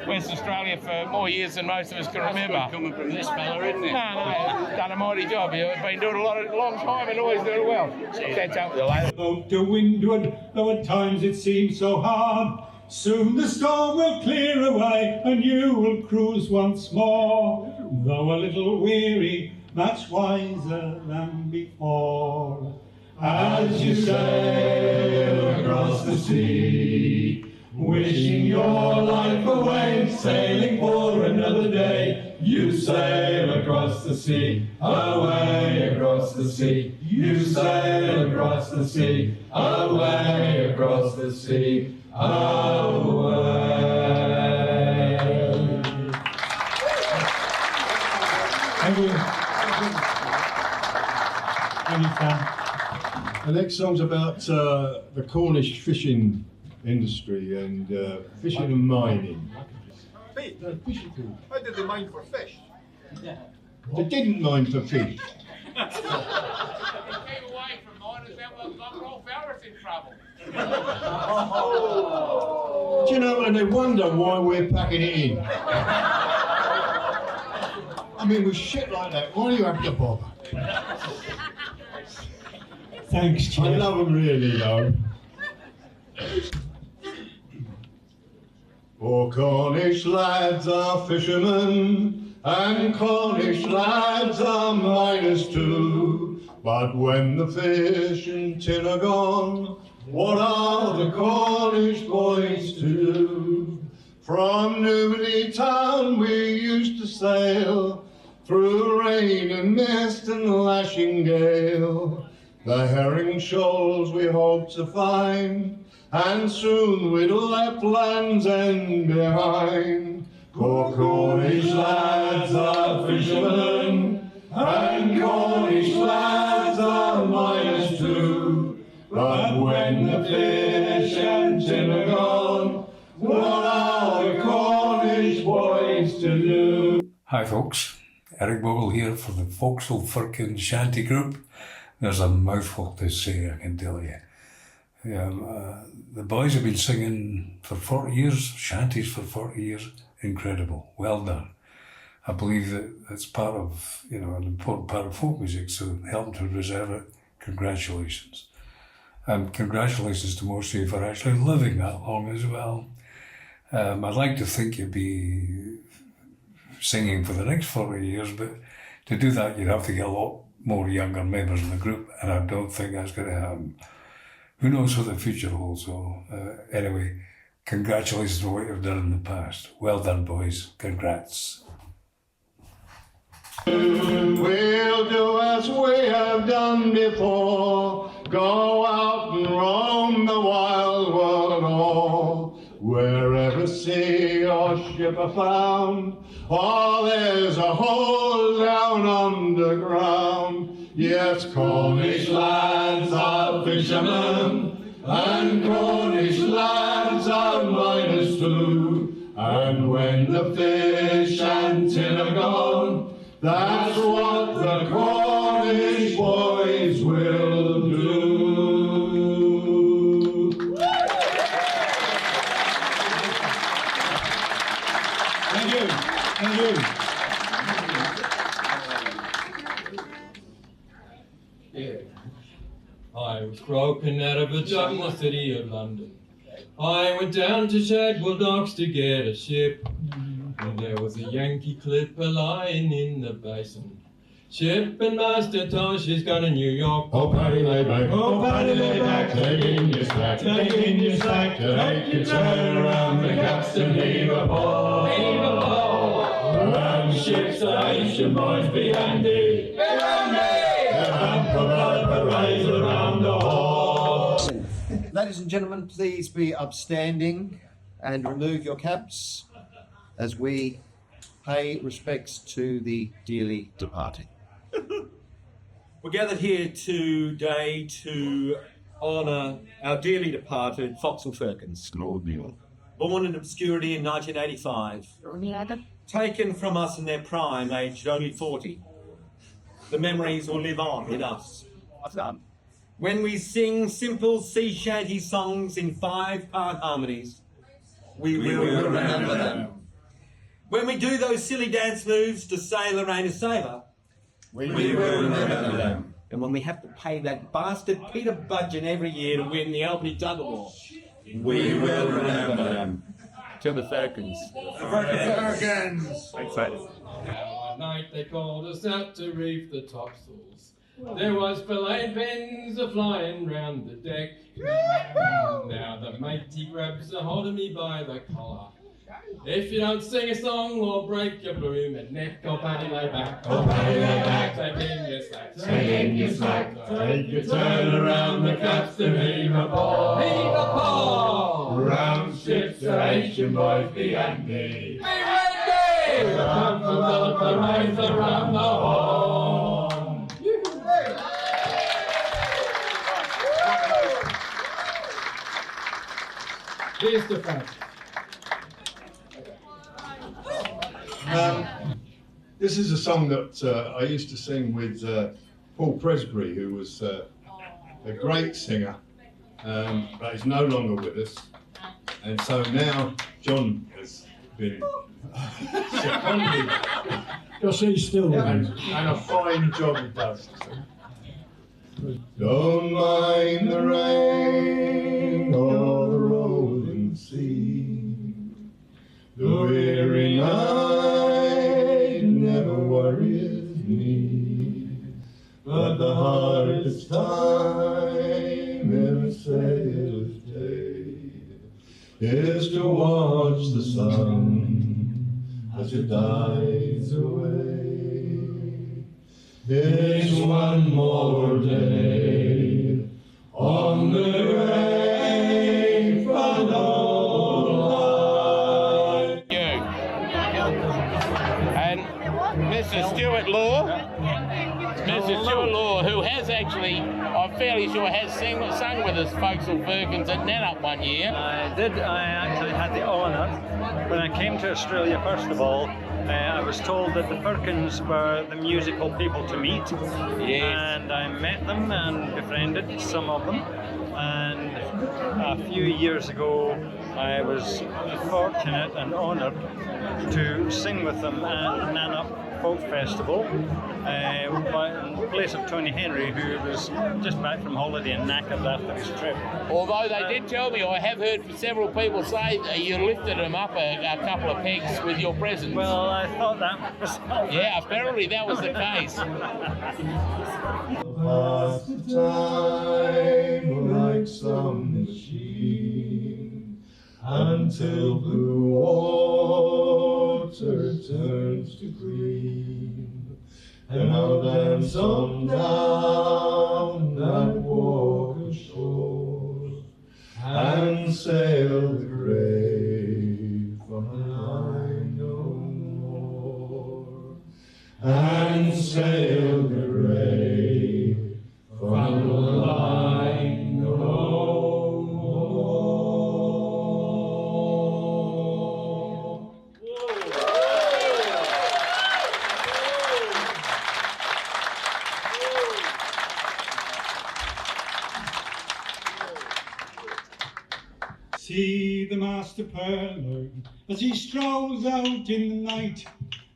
[SPEAKER 18] West Australia for more years than most of us can remember.
[SPEAKER 24] Coming from this fella, isn't it?
[SPEAKER 18] No, done a mighty job. You've been doing a long time and always doing it well. Catch up with you later.
[SPEAKER 15] Out to windward, though at times it seems so hard, soon the storm will clear away and you will cruise once more. Though a little weary, much wiser than before. As you sail across the sea, wishing your life away, sailing for another day, you sail across the sea, away across the sea. You sail across the sea, away across the sea, away.
[SPEAKER 2] Thank you. The next song's about the Cornish fishing industry and fishing and mining.
[SPEAKER 17] Fish? How did they mine for fish?
[SPEAKER 2] Yeah. They didn't mine for fish.
[SPEAKER 18] Keep away from miners, that will got all fellas in trouble.
[SPEAKER 2] Do you know, and they wonder why we're packing it in. I mean, with shit like that, why do you have to bother?
[SPEAKER 13] Thanks, Jeff.
[SPEAKER 2] I love them really, though. For Cornish lads are fishermen, and Cornish lads are miners too. But when the fish and tin are gone, what are the Cornish boys to do? From Newbury town we used to sail, through rain and mist and lashing gale. The herring shoals we hope to find, and soon we'd left Land's End behind. For Cornish lads are fishermen, and Cornish lads are miners too. But when the fish and tin are gone, what are the Cornish boys to do?
[SPEAKER 8] Hi folks, Eric Bogle here for the Forecastle Firkin Shanty group. There's a mouthful to say, I can tell you. The boys have been singing for 40 years, shanties for 40 years. Incredible, well done. I believe that it's part of, an important part of folk music, so helping to preserve it, congratulations. And congratulations to most of you for actually living that long as well. I'd like to think you'd be singing for the next 40 years, but to do that you'd have to get a lot more younger members in the group, and I don't think that's going to happen. Who knows what the future holds, so anyway, congratulations for what you've done in the past. Well done, boys. Congrats.
[SPEAKER 2] We'll do as we have done before, go out and roam the wild world o'er. Wherever sea or ship are found, or there's a hole down underground. Yes, Cornish lads are fishermen, and Cornish lads are miners too. And when the fish and tin are gone, that's what the Cornish boys will do.
[SPEAKER 13] Thank you. Thank you.
[SPEAKER 6] I was broken out of the jungle city of London. I went down to Shadwell docks to get a ship, and there was a Yankee clipper lying in the basin. Ship and master told she's gone to New York.
[SPEAKER 2] Oh, Paddy lay back, oh, Paddy lay back, take in your slack, take in your slack, take your turn around the capstan, heave a ball, heave a ball. Around the ship station, boys, be handy, be handy. The hamper blood rise around the hall.
[SPEAKER 11] Ladies and gentlemen, please be upstanding and remove your caps as we pay respects to the dearly departed.
[SPEAKER 19] We're gathered here today to honour our dearly departed Foxall Firkins. Born in obscurity in 1985. Taken from us in their prime, aged only 40. The memories will live on in us. When we sing simple sea shanty songs in 5-part harmonies, we will remember them. When we do those silly dance moves to Sailor Rain a Saver, we will remember them. And when we have to pay that bastard Peter Budgeon every year to win the Albany Tug of War, we will remember them. To the Firkins.
[SPEAKER 6] The Firkins! Excited. Now one night they called us out to reef the topsails. There was fillet pins a-flying round the deck. Now the matey grabs a hold of me by the collar. If you don't sing a song, we'll break your bloomin' neck. Oh, Paddy, lay back. Oh, Paddy, lay back. Take in your slack.
[SPEAKER 9] Take in your slack. Take your turn around the capstan, heave a ball.
[SPEAKER 6] Heave a ball.
[SPEAKER 9] Round ship station, boys, be handy.
[SPEAKER 6] Be handy.
[SPEAKER 9] The hamper blood rise around the hall.
[SPEAKER 6] Here's the front.
[SPEAKER 2] This is a song that I used to sing with Paul Presbury, who was a great singer, but he's no longer with us. And so now John has been seconded.
[SPEAKER 13] Just he's still
[SPEAKER 2] and a fine job he does. Don't mind the rain or the rolling sea, the weary night never worries me, but the hardest time in a sailor's day is to watch the sun as it dies away. It's one more day on the rain-front line.
[SPEAKER 18] And Mr. Stuart Law, who has actually, I'm fairly sure, has sung with us Folksall Firkins at Nannup one year.
[SPEAKER 3] I did. I actually had the honour. When I came to Australia, first of all, I was told that the Firkins were the musical people to meet.
[SPEAKER 18] Yes.
[SPEAKER 3] And I met them and befriended some of them. And a few years ago, I was fortunate and honoured to sing with them at Nannup Folk Festival in place of Tony Henry, who was just back from holiday and knackered after his trip.
[SPEAKER 18] Although they did tell me, I have heard several people say that you lifted him up a couple of pegs with your presence.
[SPEAKER 3] Well, I thought that was...
[SPEAKER 18] Yeah, apparently that was the case.
[SPEAKER 2] Pass the time like some machine until blue water turns to green, and I'll dance on down that water shore and sail the grey from the line no more, and sail the grey from the line no more.
[SPEAKER 15] See the master pearler as he strolls out in the night,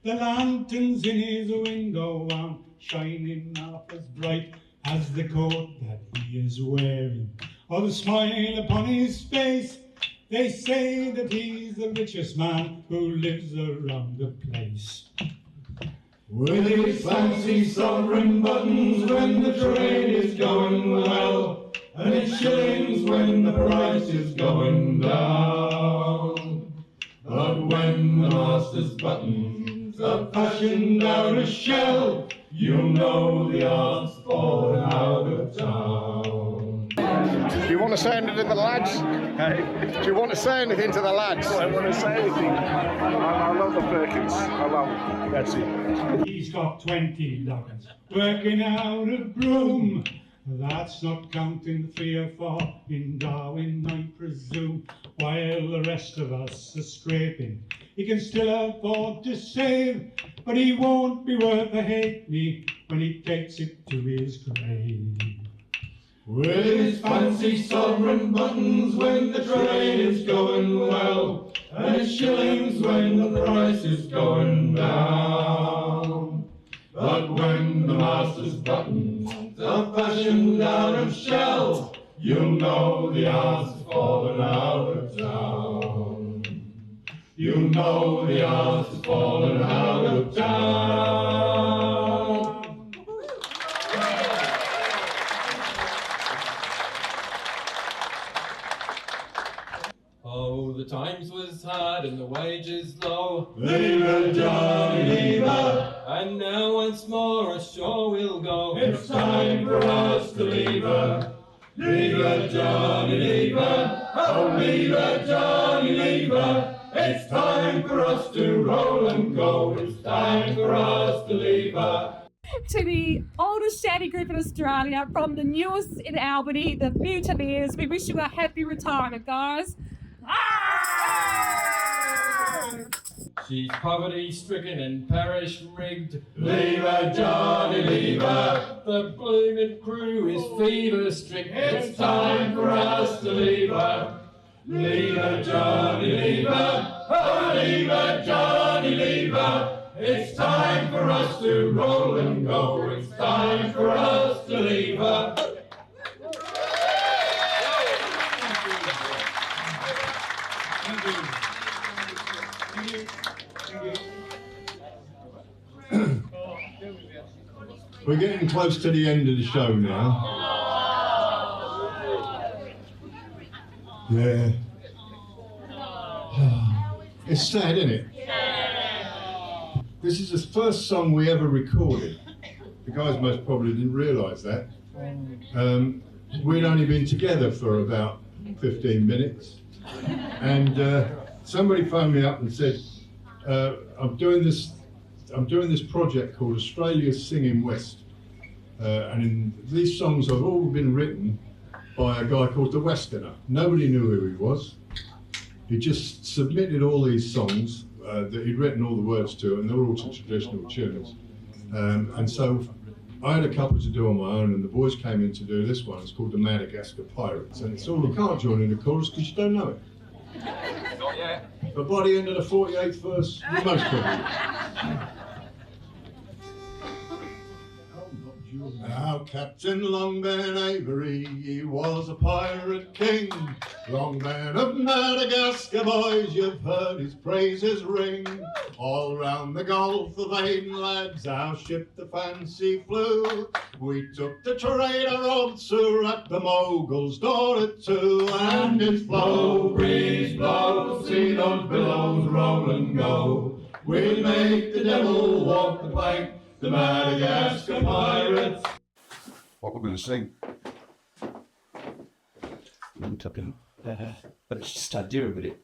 [SPEAKER 15] the lanterns in his window aren't shining half as bright as the coat that he is wearing, or the smile upon his face. They say that he's the richest man who lives around the place.
[SPEAKER 9] With his fancy sovereign buttons when the trade is going well, and his shillings when the price is going down. But when the master's buttons are fashioned out of shell, you'll know the art's fallen out of town.
[SPEAKER 5] Do you want to say anything to the lads? Do you want to say anything to the lads?
[SPEAKER 17] I want to say anything. I love the Firkins. I love them. That's it.
[SPEAKER 15] He's got 20 lads working out of Broome. That's not counting the 3 or 4 in Darwin, I presume. While the rest of us are scraping, he can still afford to save, but he won't be worth a halfpenny when he takes it to his grave.
[SPEAKER 9] With his fancy sovereign buttons when the trade is going well, and his shillings when the price is going down. But when the master's buttons are fashioned out of shell, you'll know the art's fallen out of town. You'll know the art's fallen out of town.
[SPEAKER 6] Oh, the times was hard and the wages low.
[SPEAKER 9] Lever, Johnny, lever.
[SPEAKER 6] And now once more ashore we'll go.
[SPEAKER 9] It's time for us to lever. Lever, Johnny, lever. Oh, lever, Johnny, lever. It's time for us to roll and go. It's time for us to lever.
[SPEAKER 12] To the oldest shanty group in Australia, from the newest in Albany, the Mutineers, we wish you a happy retirement, guys.
[SPEAKER 4] She's poverty-stricken and parish-rigged.
[SPEAKER 9] Leave her, Johnny, leave her.
[SPEAKER 4] The blooming crew is fever-stricken.
[SPEAKER 9] It's time for us to leave her. Leave her, Johnny, leave her. Oh, leave her, Johnny, leave her. It's time for us to roll and go. It's time for us to leave her.
[SPEAKER 2] We're getting close to the end of the show now. Yeah. It's sad, isn't it? This is the first song we ever recorded. The guys most probably didn't realise that. We'd only been together for about 15 minutes. And somebody phoned me up and said, I'm doing this project called Australia's Singing West. And these songs have all been written by a guy called the Westerner. Nobody knew who he was. He just submitted all these songs that he'd written all the words to, and they're all to traditional tunes. And so I had a couple to do on my own, and the boys came in to do this one. It's called the Madagascar Pirates, and it's all, you can't join in the chorus because you don't know it.
[SPEAKER 9] Not yet.
[SPEAKER 2] But by the end of the 48th verse, you most probably. Now Captain Longban Avery, he was a pirate king. Longban of Madagascar, boys, you've heard his praises ring. All round the Gulf of Aden, lads, our ship the Fancy flew. We took the trader of Surat, the Mogul's daughter too. And it's blow, breeze, blow, see those billows roll and go. We'll make the devil walk the plank, the Madagascar pirates.
[SPEAKER 14] What we're going to sing?
[SPEAKER 20] I'm talking, but it's just idea of it.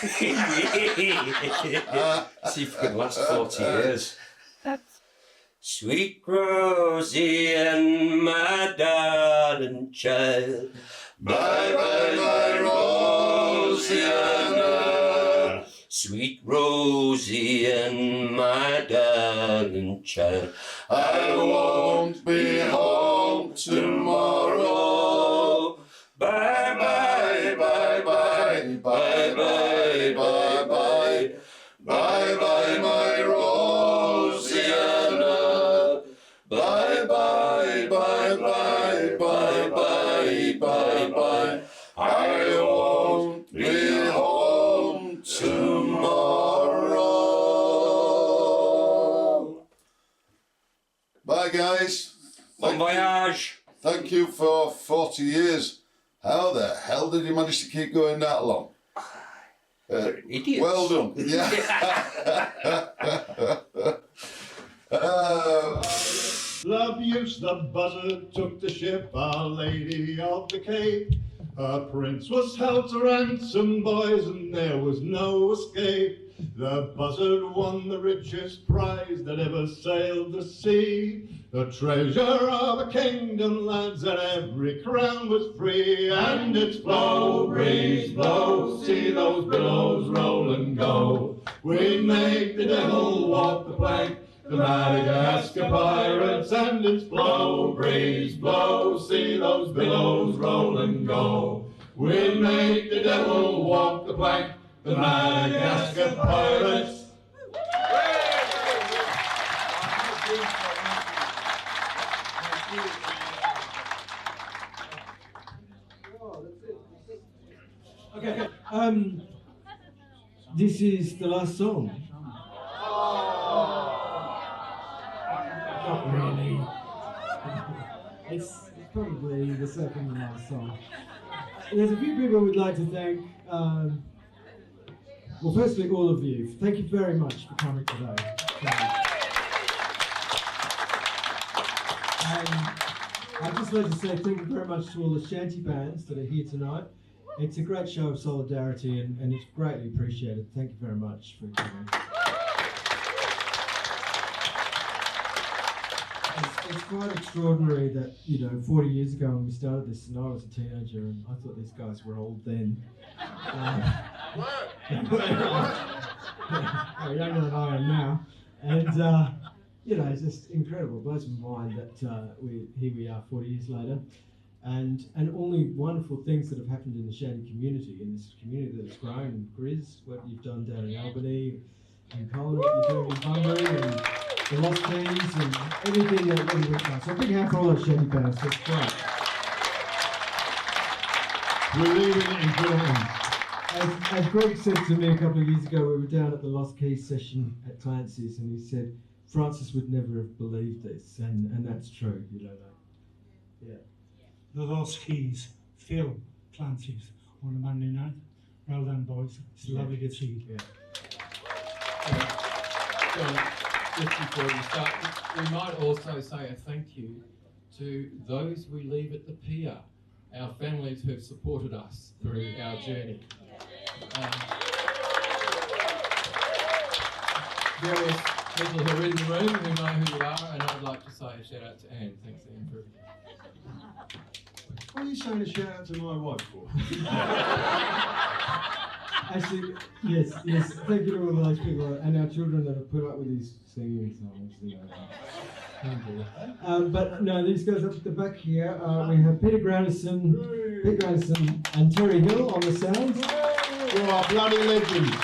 [SPEAKER 20] See if we can last 40 years. Sweet Rosie and my darling child.
[SPEAKER 9] Bye bye, my Rosianna.
[SPEAKER 20] Sweet Rosie and my darling child.
[SPEAKER 9] I won't be home tomorrow. Bye bye, bye bye, bye bye, bye bye. Bye bye, my Rosianna. Bye bye, bye bye, bye bye, bye bye. I won't be home tomorrow. Bye guys.
[SPEAKER 20] Bon voyage.
[SPEAKER 9] Thank you for 40 years. How the hell did you manage to keep going that long?
[SPEAKER 20] Idiots.
[SPEAKER 9] Well done. Yeah.
[SPEAKER 2] Love use the buzzard took the ship, Our Lady of the Cape. Her prince was held to ransom, boys, and there was no escape. The buzzard won the richest prize that ever sailed the sea. The treasure of a kingdom, lads, and every crown was free. And it's blow, breeze, blow, see those billows roll and go. We make the devil walk the plank, the Madagascar pirates. And it's blow, breeze, blow, see those billows roll and go. We make the devil walk the plank, the Madagascar pirates.
[SPEAKER 16] Okay. This is the last song. Not really. It's probably the second to last song. There's a few people we'd like to thank. Well, firstly, all of you. Thank you very much for coming today. I'd just like to say thank you very much to all the shanty bands that are here tonight. It's a great show of solidarity and it's greatly appreciated. Thank you very much for coming. It's quite extraordinary that, 40 years ago when we started this, and I was a teenager, and I thought these guys were old then. well, younger than I am now. And, it's just incredible. It blows my mind that here we are 40 years later. And all the wonderful things that have happened in the Shanty community, in this community that's grown. Grizz, what you've done down in Albany, and Colin, what you're doing in Bunbury, and the Lost Quays, and everything that we've done. So a big hand for all those Shanty bands. That's great.
[SPEAKER 2] We're leaving it in Geraldton.
[SPEAKER 16] As Greg said to me a couple of years ago, we were down at the Lost Quays session at Clancy's, and he said, Francis would never have believed this, and that's true, you know that. Yeah.
[SPEAKER 15] The Lost Quays, Phil Clancy's on a Monday night. Well done, boys. It's lovely to see you.
[SPEAKER 20] John, just before you start, we might also say a thank you to those we leave at the pier, our families who have supported us through our journey. Various people who are in the room who know who you are, and I'd like to say a shout out to Anne. Thanks, Anne, for everything.
[SPEAKER 13] What are you saying a shout out to my wife for?
[SPEAKER 16] Actually, yes. Thank you to all those people and our children that have put up with these singing songs. But no, these guys up at the back here, we have Peter Grandison and Terry Hill on the sound.
[SPEAKER 2] You're our bloody legends.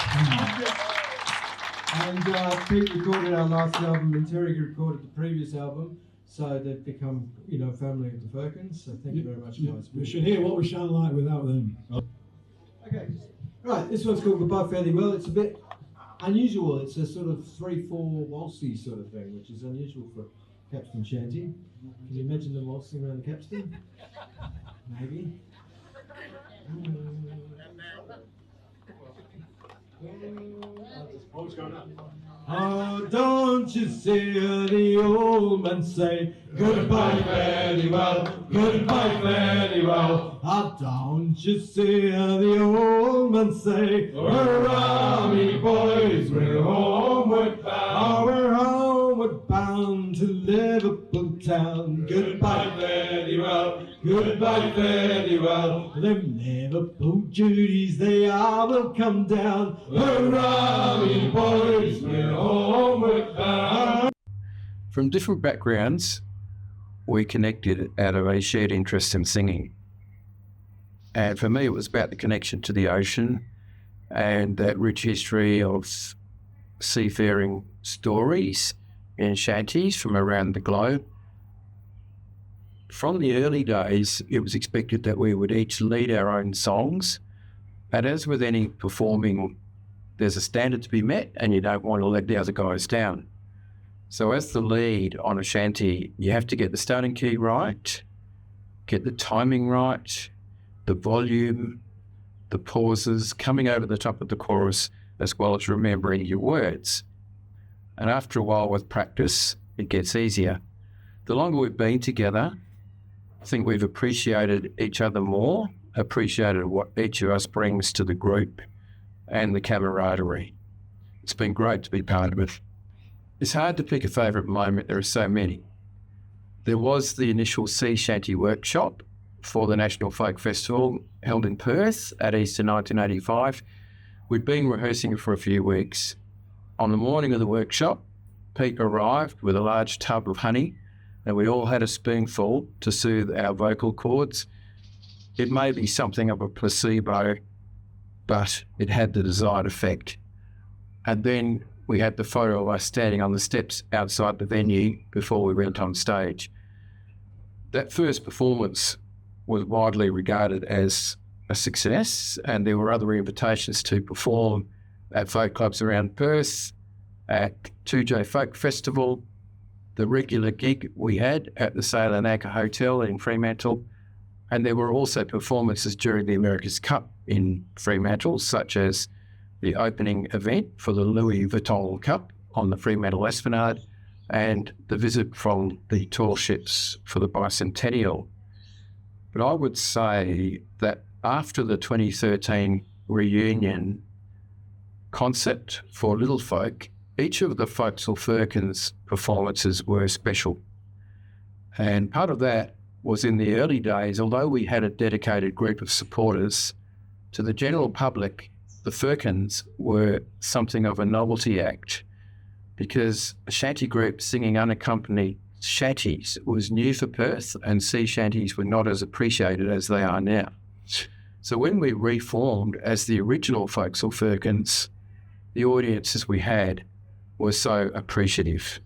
[SPEAKER 16] And Pete recorded our last album and Terry recorded the previous album. So they've become, family of the Firkins. So thank you very much, guys.
[SPEAKER 13] You should hear what we sound like without them.
[SPEAKER 16] Okay. Right, this one's called Goodbye Fairly Well. It's a bit unusual. It's a sort of 3/4 waltzy sort of thing, which is unusual for Capstan Shanty. Can you imagine them waltzing around the capstan? Maybe. Oh, don't you see the old man say goodbye fairly well, goodbye fairly well. Oh, don't you see the old man say, hurrah, me boys, we're homeward bound. Oh, we're homeward bound to Liverpool town. Goodbye fairly well, goodbye fairly well. Them Liverpool duties, they all will come down. Hurrah, me boys, we're homeward bound.
[SPEAKER 1] From different backgrounds, we connected out of a shared interest in singing. And for me, it was about the connection to the ocean and that rich history of seafaring stories and shanties from around the globe. From the early days, it was expected that we would each lead our own songs. But as with any performing, there's a standard to be met and you don't want to let the other guys down. So as the lead on a shanty, you have to get the starting key right, get the timing right, the volume, the pauses, coming over the top of the chorus, as well as remembering your words. And after a while with practice, it gets easier. The longer we've been together, I think we've appreciated each other more, appreciated what each of us brings to the group and the camaraderie. It's been great to be part of it. It's hard to pick a favourite moment, there are so many. There was the initial sea shanty workshop for the National Folk Festival held in Perth at Easter 1985. We'd been rehearsing for a few weeks. On the morning of the workshop, Pete arrived with a large tub of honey and we all had a spoonful to soothe our vocal cords. It may be something of a placebo, but it had the desired effect. And then we had the photo of us standing on the steps outside the venue before we went on stage. That first performance was widely regarded as a success, and there were other invitations to perform at folk clubs around Perth, at 2J Folk Festival, the regular gig we had at the Sail and Anchor Hotel in Fremantle, and there were also performances during the America's Cup in Fremantle, such as the opening event for the Louis Vuitton Cup on the Fremantle Esplanade and the visit from the tall ships for the bicentennial. But I would say that after the 2013 reunion concert for Little Folk, each of the Folksal Firkins performances were special. And part of that was in the early days, although we had a dedicated group of supporters, to the general public, the Firkins were something of a novelty act because a shanty group singing unaccompanied shanties was new for Perth, and sea shanties were not as appreciated as they are now. So when we reformed as the original Folksal Firkins, the audiences we had were so appreciative.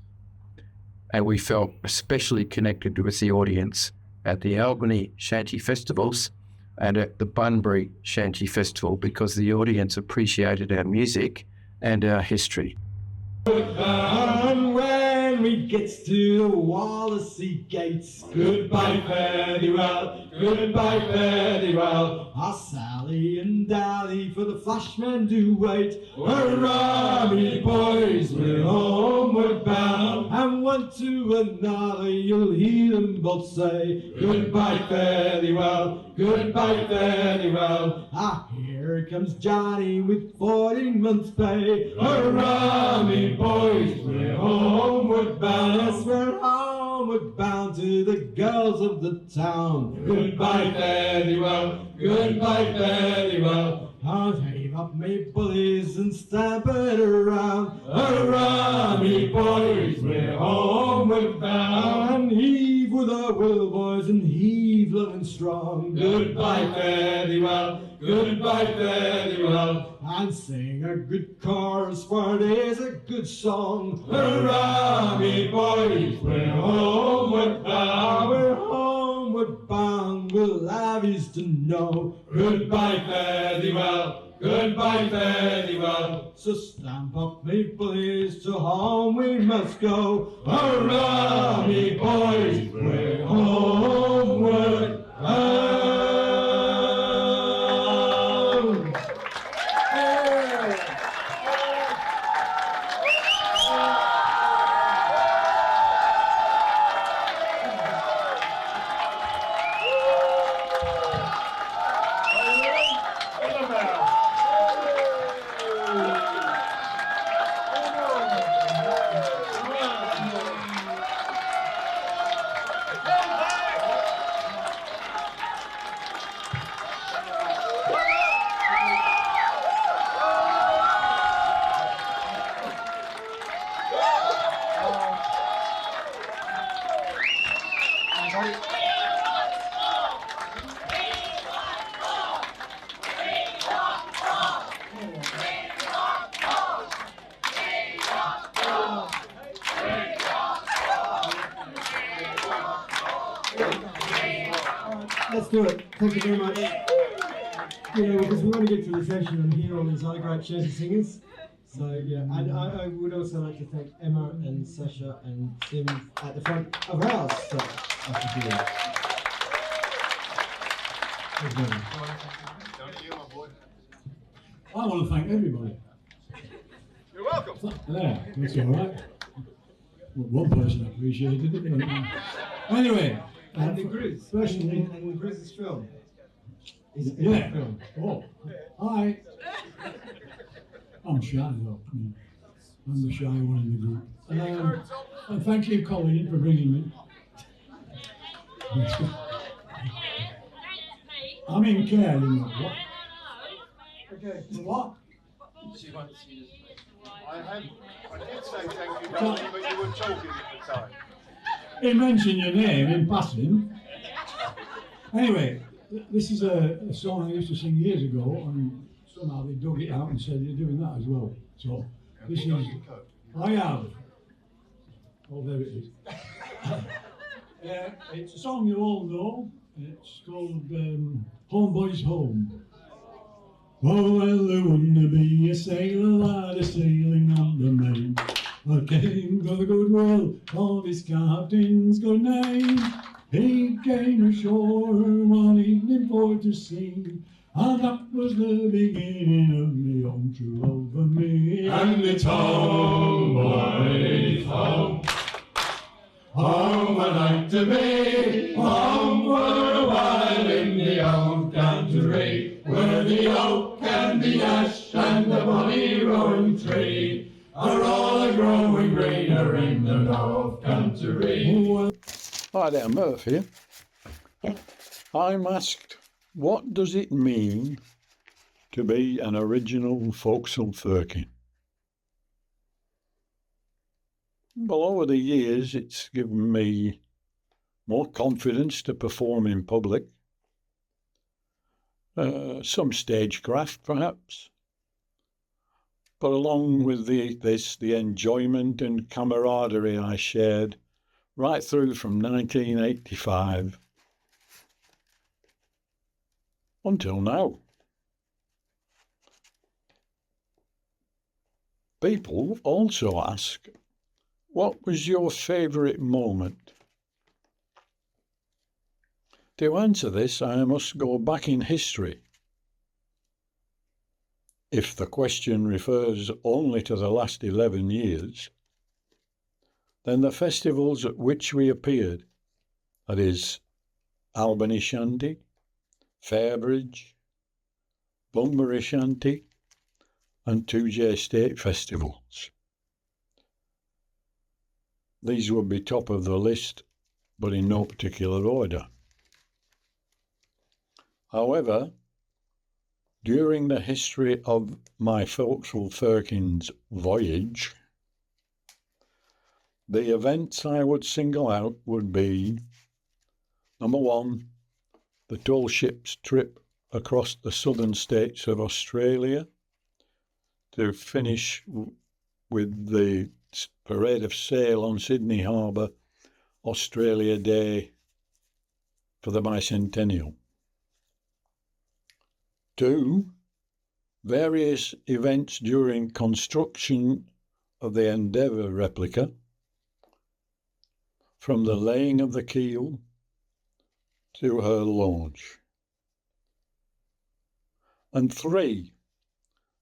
[SPEAKER 1] And we felt especially connected with the audience at the Albany Shanty Festivals and at the Bunbury Shanty Festival because the audience appreciated our music and our history.
[SPEAKER 4] And when we gets to the Wallasey gates, goodbye fare thee well, goodbye fare thee well. Our Sally and Dally for the flashmen do wait. Hurrah, me boys, we're homeward bound. And one to another you'll hear them both say, goodbye fare thee well, goodbye fare thee well. Ah, here comes Johnny with 14 months' pay. Hurrah, me boys, we're homeward bound. Yes, we're homeward bound to the girls of the town. Goodbye fare thee well, goodbye fare thee well. I'll heave up me bullies and stamp it around. Hurrah, me boys, we're homeward bound. And heave with our will, boys, and heave low and strong. Goodbye fare thee well, goodbye fare thee well. And sing a good chorus, for it is a good song. Hurrah, me boys, we're homeward bound. We're homeward bound, we'll have is to know. Goodbye fare thee well, goodbye fare thee well. So stamp up me bullies, to home we must go. Hurrah, me boys, we're homeward bound. Let's do it. Thank you very much. You know, because we want to get through the session and hear all these other great shanty singers. So yeah, and I would also like to thank Emma and Sasha and Tim at the front of house. So I should do that.
[SPEAKER 13] I want to thank everybody.
[SPEAKER 17] You're welcome.
[SPEAKER 13] Yeah, that's all right. Well, one person appreciated it. Anyway.
[SPEAKER 16] And the Grizz,
[SPEAKER 13] Personally,
[SPEAKER 16] and the Grizz's film. Is it
[SPEAKER 13] yeah.
[SPEAKER 16] a film?
[SPEAKER 13] Oh, hi. I'm shy though. I'm the shy one in the group. And thank you, Colleen, for bringing me. I'm in care, you know. What?
[SPEAKER 16] Okay.
[SPEAKER 13] What?
[SPEAKER 17] I did say thank you, darling, but you were talking at the time.
[SPEAKER 13] He mentioned your name in passing. Anyway, this is a song I used to sing years ago, and somehow they dug it out and said you're doing that as well. So this is. I have. Oh, there it is. It's a song you all know. It's called Homeboy's Home. Oh, well, there wouldn't be a sailor lad a sailing on the main. A king of the good will of his captain's good name. He came ashore one evening for to sing, and that was the beginning of me own true love for me.
[SPEAKER 9] And it's home, boys, home. Home I'd like to be, home for a while in the old country, where the oak and the ash and the bonny roaring tree are all a growing greener in the north country.
[SPEAKER 10] Hi there, Murph here. I'm asked, what does it mean
[SPEAKER 13] to be an original forecastle Firkin. Well, over the years, it's given me more confidence to perform in public, some stagecraft perhaps, but along with the enjoyment and camaraderie I shared right through from 1985 until now. People also ask, what was your favourite moment? To answer this, I must go back in history. If the question refers only to the last 11 years, then the festivals at which we appeared, that is, Albany Shanty, Fairbridge, Bunbury Shanty, and 2J State festivals. These would be top of the list, but in no particular order. However, during the history of my forecastle Firkins voyage, the events I would single out would be, number one, the tall ships trip across the southern states of Australia to finish with the parade of sail on Sydney Harbour, Australia Day for the bicentennial. 2, various events during construction of the Endeavour replica, from the laying of the keel to her launch. And 3,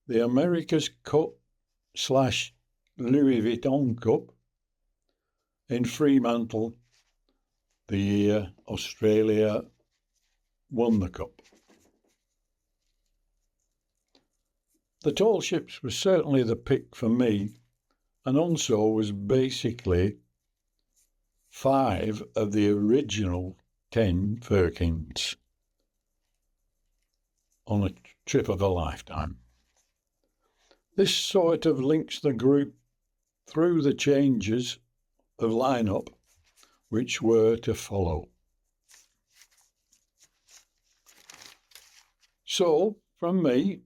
[SPEAKER 13] the America's Cup / Louis Vuitton Cup in Fremantle the year Australia won the Cup. The tall ships was certainly the pick for me, and also was basically 5 of the original 10 Firkins on a trip of a lifetime. This sort of links the group through the changes of line-up which were to follow. So, from me,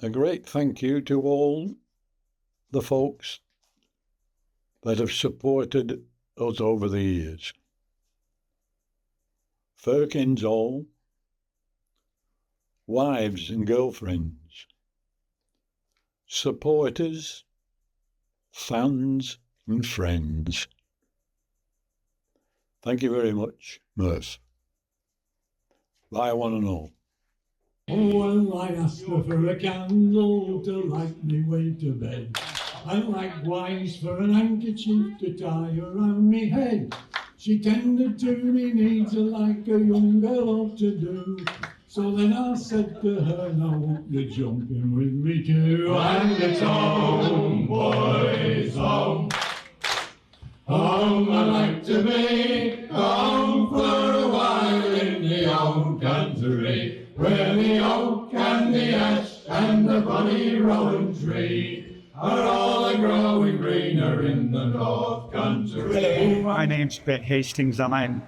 [SPEAKER 13] a great thank you to all the folks that have supported us over the years. Firkins all, wives and girlfriends, supporters, fans and friends. Thank you very much, Murph. Bye one and all.
[SPEAKER 4] Oh, well, I asked her for a candle to light me way to bed, and likewise for an handkerchief to tie around me head. She tended to me needs like a young girl ought to do. So then I said to her, now won't you jump in with me too? And it's home, boys, home. Home I like to be, home for a while in the old country, where the oak and the ash and the bonny rowan tree are all a-growing greener in the north country.
[SPEAKER 7] Hello, my name's Ben Hastings and I'm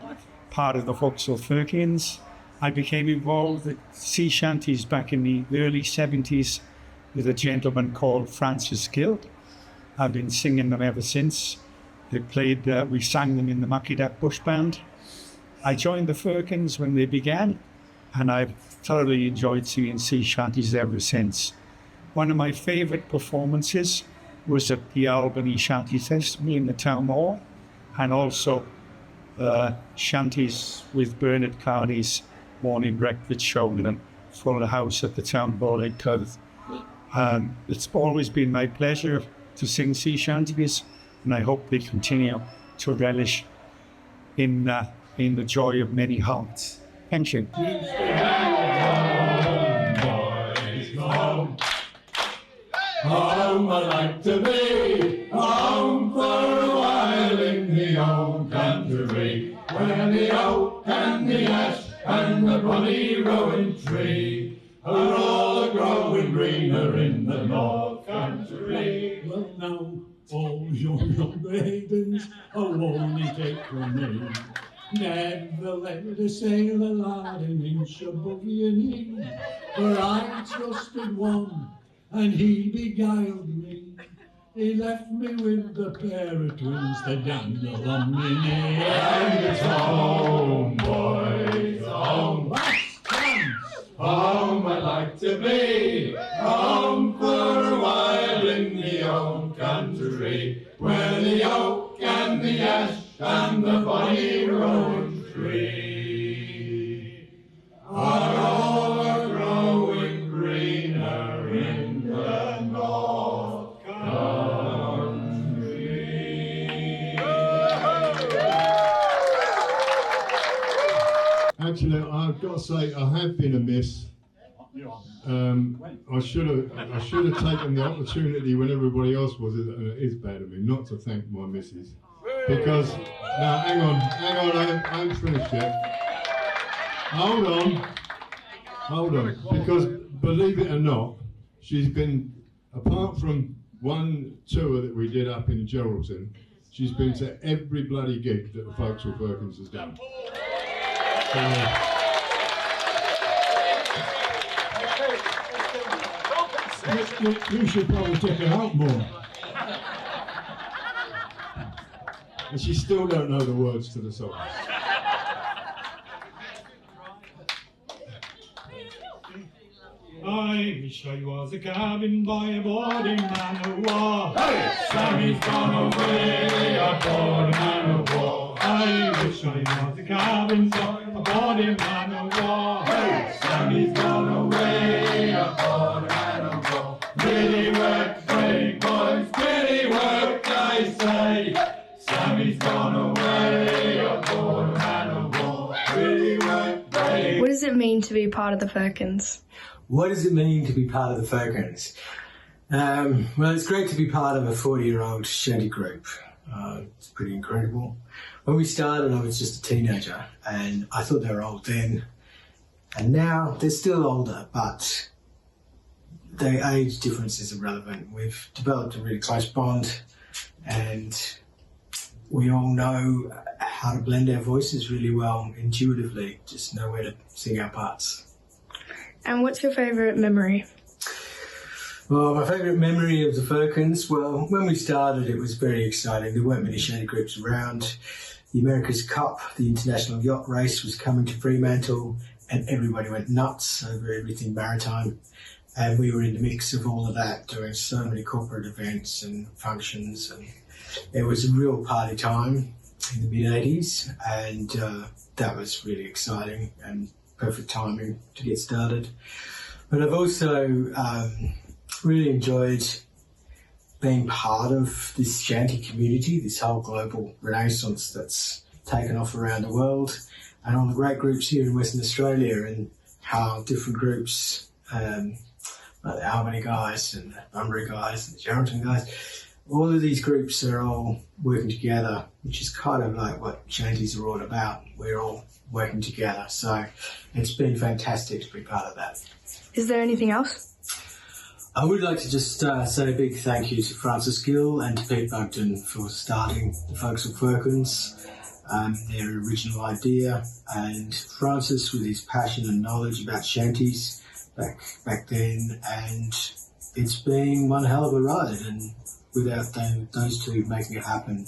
[SPEAKER 7] part of the forecastle Firkins. I became involved with sea shanties back in the early 70s with a gentleman called Francis Gill. I've been singing them ever since. We sang them in the Muckyduck Bush Band. I joined the Firkins when they began, and I've thoroughly enjoyed singing sea shanties ever since. One of my favourite performances was at the Albany Shanty Festival in the Town Hall, and also shanties with Bernard Carney's morning breakfast show in a full house at the Town Hall in Perth. It's always been my pleasure to sing sea shanties, and I hope they continue to relish in the joy of many hearts. Thank you.
[SPEAKER 9] Home I like to be, home for a while in the old country, where the oak and the ash and the bonny rowan tree are all growing greener in the North Country.
[SPEAKER 13] Well now, all your young maidens, won't you take from me? Never let a sailor lad an inch above your knee, for I trusted one, and he beguiled me. He left me with the pair of twins that dangle on me knee.
[SPEAKER 9] And it's home, boys, home.
[SPEAKER 13] Last chance!
[SPEAKER 9] Home I'd like to be, home for a while in the old country, where the oak and the ash and the bonny rowan tree are all growing greener in the North Country.
[SPEAKER 2] Actually, I've got to say, I have been amiss. I should have taken the opportunity when everybody else was, and it is bad of me, not to thank my missus. Because, now hang on, I haven't finished yet. Hold on, because believe it or not, she's been, apart from one tour that we did up in Geraldton, she's been to every bloody gig that the Folksall Firkins has done.
[SPEAKER 13] You should probably take her out more.
[SPEAKER 2] And she still don't know the words to the songs.
[SPEAKER 15] I wish I was a cabin boy aboard a man of war.
[SPEAKER 9] Hey! Sammy's gone away aboard a man of war.
[SPEAKER 15] I wish I was a cabin boy aboard a man of war.
[SPEAKER 9] Hey! Sammy's gone away aboard a man of war. Really work, brave boys, really work, I say. Sammy's gone away aboard a man of war. Really work, brave.
[SPEAKER 21] What does it mean to be part of the Firkins?
[SPEAKER 16] What does it mean to be part of the Firkins? Well, it's great to be part of a 40-year-old shanty group. It's pretty incredible. When we started, I was just a teenager, and I thought they were old then. And now they're still older, but the age difference is irrelevant. We've developed a really close bond, and we all know how to blend our voices really well, intuitively, just know where to sing our parts.
[SPEAKER 21] And what's your favourite memory?
[SPEAKER 16] Well, my favourite memory of the Firkins, well, when we started it was very exciting. There weren't many shanty groups around. The America's Cup, the international yacht race, was coming to Fremantle, and everybody went nuts over everything maritime. And we were in the mix of all of that, doing so many corporate events and functions. And it was a real party time in the mid-80s, and that was really exciting and perfect timing to get started. But I've also really enjoyed being part of this shanty community, this whole global renaissance that's taken off around the world, and all the great groups here in Western Australia, and how different groups, like the Albany guys and the Bunbury guys and the Geraldton guys, all of these groups are all working together, which is kind of like what shanties are all about. We're all working together, so it's been fantastic to be part of that.
[SPEAKER 21] Is there anything else?
[SPEAKER 16] I would like to just say a big thank you to Francis Gill and to Pete Bugden for starting the Folksall Firkins, their original idea, and Francis with his passion and knowledge about shanties back then, and it's been one hell of a ride, and without those two making it happen,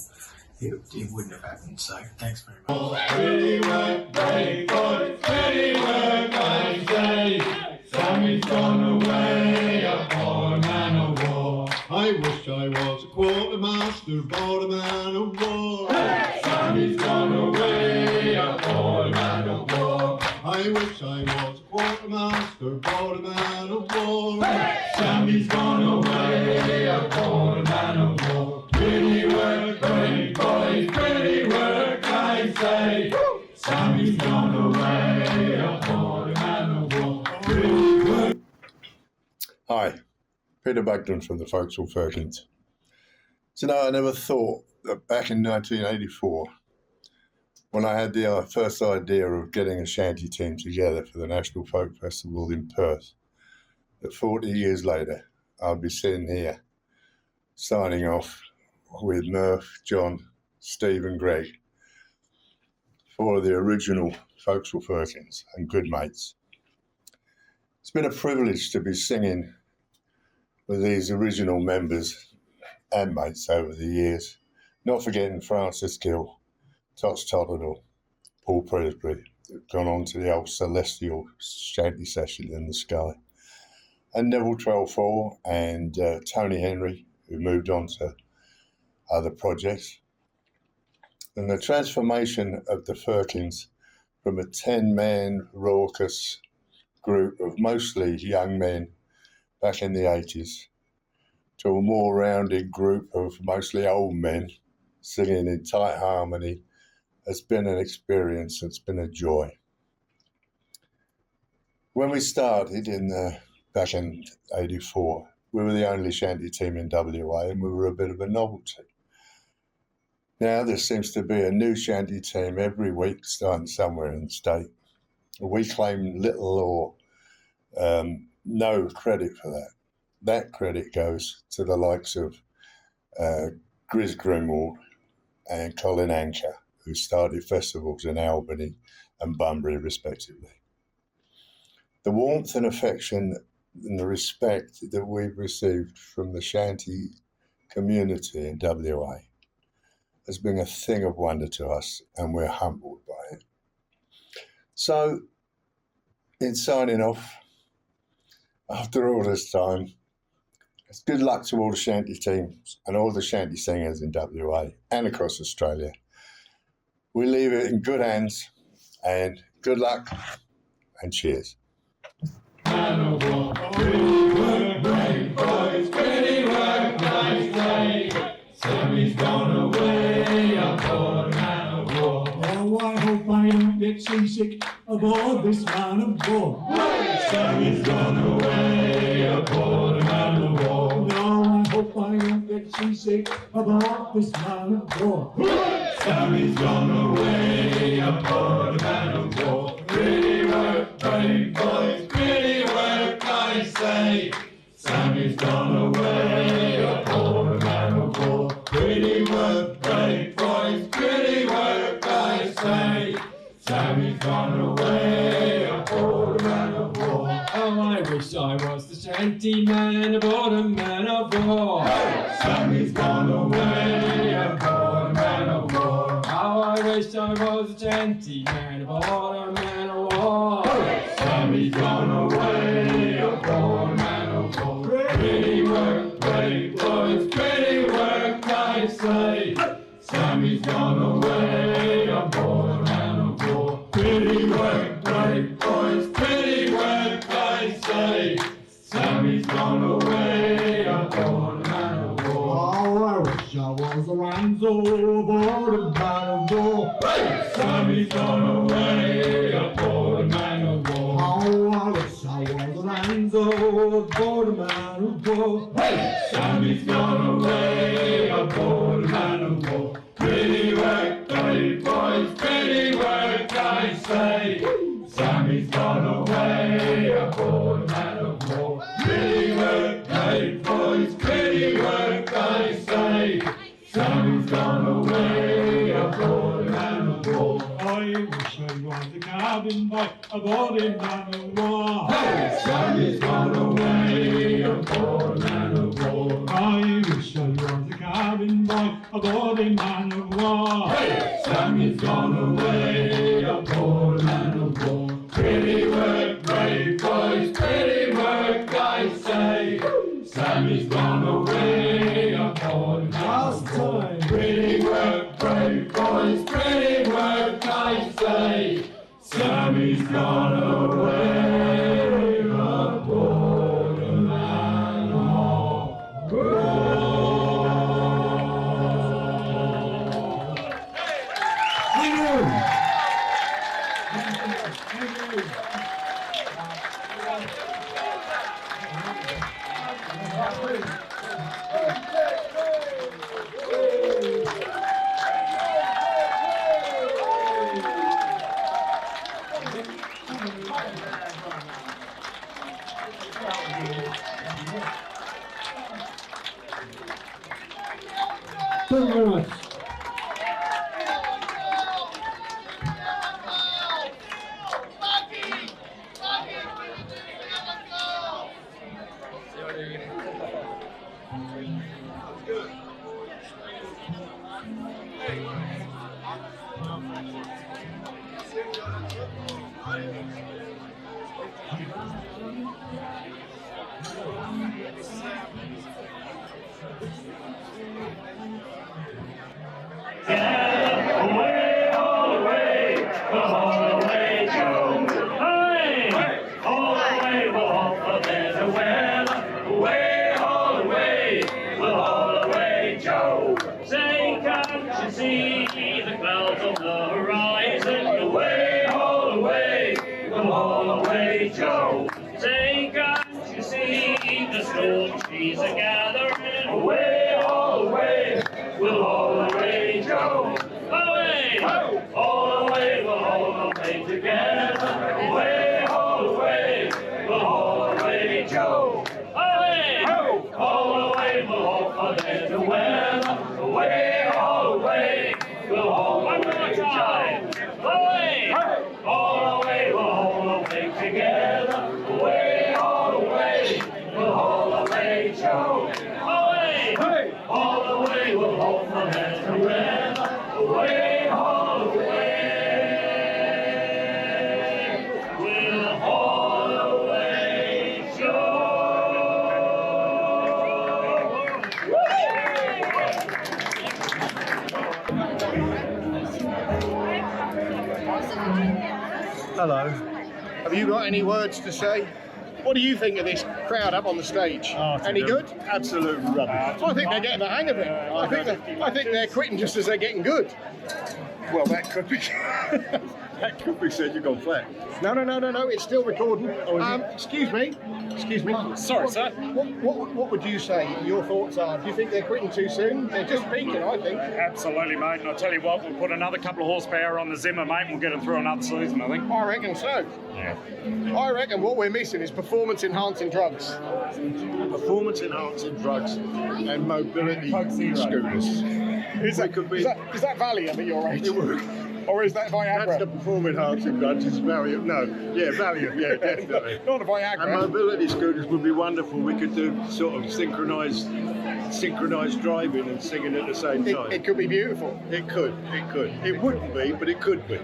[SPEAKER 16] it wouldn't have happened. So thanks very much.
[SPEAKER 9] Really work, brave boys, really work, I say. Sammy's gone away aboard a man of war.
[SPEAKER 2] I wish I was a quartermaster aboard a man of war.
[SPEAKER 9] Hey! Sammy's gone away aboard a man of war.
[SPEAKER 2] I wish I was a quartermaster aboard a man of war.
[SPEAKER 9] Hey! Sammy's gone away aboard a man of war. Pretty work, brave boys, pretty work, I say. Sammy's gone away aboard a man of war. Pretty work.
[SPEAKER 14] Hi, Peter Bugden from the Folksall Firkins. So, I never thought that back in 1984, when I had the first idea of getting a shanty team together for the National Folk Festival in Perth, that 40 years later, I'll be sitting here signing off with Murph, John, Steve and Greg for the original Folksville Firkins and good mates. It's been a privilege to be singing with these original members and mates over the years, not forgetting Francis Gill, Tots Toddle, Paul Presbury, who've gone on to the old celestial shanty session in the sky, and Neville Trelfall and Tony Henry, who moved on to other projects. And the transformation of the Firkins from a 10-man raucous group of mostly young men back in the 80s to a more rounded group of mostly old men singing in tight harmony has been an experience. It's been a joy. When we started back in 84, we were the only shanty team in WA and we were a bit of a novelty. Now there seems to be a new shanty team every week starting somewhere in the state. We claim little or no credit for that. That credit goes to the likes of Grizz Greenwald and Colin Anker, who started festivals in Albany and Bunbury respectively. The warmth and affection and the respect that we've received from the shanty community in WA has been a thing of wonder to us, and we're humbled by it. So, in signing off, after all this time, it's good luck to all the shanty teams and all the shanty singers in WA and across Australia. We leave it in good hands, and good luck and cheers.
[SPEAKER 9] Man of war, pretty work, brave boys, pretty work, nice day. Sammy's gone away aboard a man of war.
[SPEAKER 4] Oh, I hope I don't get seasick aboard this man of war.
[SPEAKER 9] Sammy's gone away aboard a man of war.
[SPEAKER 4] No, I hope I don't get seasick aboard this man of war.
[SPEAKER 9] Sammy's gone away aboard a man of war. Pretty work, brave boys, pretty work, I say. Sammy's gone away aboard a man of war. Pretty work, brave boys, pretty work, I say. Sammy's gone away aboard a man of war.
[SPEAKER 16] Oh, I wish I was the shanty man aboard a man of war.
[SPEAKER 9] Sammy's gone away aboard a man of war.
[SPEAKER 16] Oh, I wish I was a shanty man aboard a man of war.
[SPEAKER 9] Sammy's gone away aboard a man of war. Pretty work, brave boys, pretty work, I say. Sammy's gone away aboard a man of war. Pretty work, brave boys, pretty work, I say. Sammy's gone away aboard a man of war.
[SPEAKER 4] Oh, I wish I was a Ranzo aboard a man of war.
[SPEAKER 9] Sammy's gone away aboard a man of war.
[SPEAKER 4] Oh, I wish I was a Ranzo aboard a man of war.
[SPEAKER 9] Sammy's gone away aboard a man of war. Pretty work, brave boys, pretty work, I say. Sammy's gone away aboard a man of war. Pretty work, brave boys, pretty work, I say. Sammy's gone away aboard a man of war.
[SPEAKER 15] I wish I was a cabin boy aboard a man of war.
[SPEAKER 9] Sammy's gone away aboard a man of war.
[SPEAKER 15] I wish I was a cabin boy aboard a man of war.
[SPEAKER 9] Sammy's gone away aboard a man of war. Pretty work, brave boys, pretty work, I say. Sammy's gone away aboard a man of war. Pretty work, brave boys, pretty work, I say. Sammy's gone away aboard a man of war.
[SPEAKER 13] Thank you very much.
[SPEAKER 9] Trees are gathering away, all away, we'll haul away, Joe. Away, all away, we'll haul away together. Away, all away, we'll haul away, Joe. Away, all away, we'll haul away the weather. Away, all away, we'll haul away, one more time. Away, all away, we'll haul away together. Away, all away, we'll haul away, Joe. Away, all the way, we'll haul from head to weather. Away, all the way, we'll haul away, Joe.
[SPEAKER 5] Hello. Have you got any words to say? What do you think of this crowd up on the stage? Any good?
[SPEAKER 17] Absolute rubbish.
[SPEAKER 5] I think they're getting the hang of it. I think they're quitting just as they're getting good.
[SPEAKER 17] Well, that could be. That could be said. You've gone flat.
[SPEAKER 5] No. It's still recording. Excuse me.
[SPEAKER 17] Sorry, sir.
[SPEAKER 5] What would you say your thoughts are? Do you think they're quitting too soon? They're just peaking, I think.
[SPEAKER 8] Absolutely, mate. And I'll tell you what, we'll put another couple of horsepower on the Zimmer, mate, and we'll get them through another season, I think.
[SPEAKER 5] I reckon so.
[SPEAKER 8] Yeah.
[SPEAKER 5] I reckon what we're missing is performance-enhancing drugs.
[SPEAKER 17] Performance-enhancing drugs and mobility scooters.
[SPEAKER 5] Is that Valium at your age? Or is that Viagra?
[SPEAKER 17] That's the performance-enhancing drugs. It's Valium. No, yeah, Valium. Yeah, definitely.
[SPEAKER 5] Not a Viagra.
[SPEAKER 17] And mobility scooters would be wonderful. We could do sort of synchronised driving and singing at the same time.
[SPEAKER 5] It could be beautiful.
[SPEAKER 17] It could. It wouldn't be, but it could be.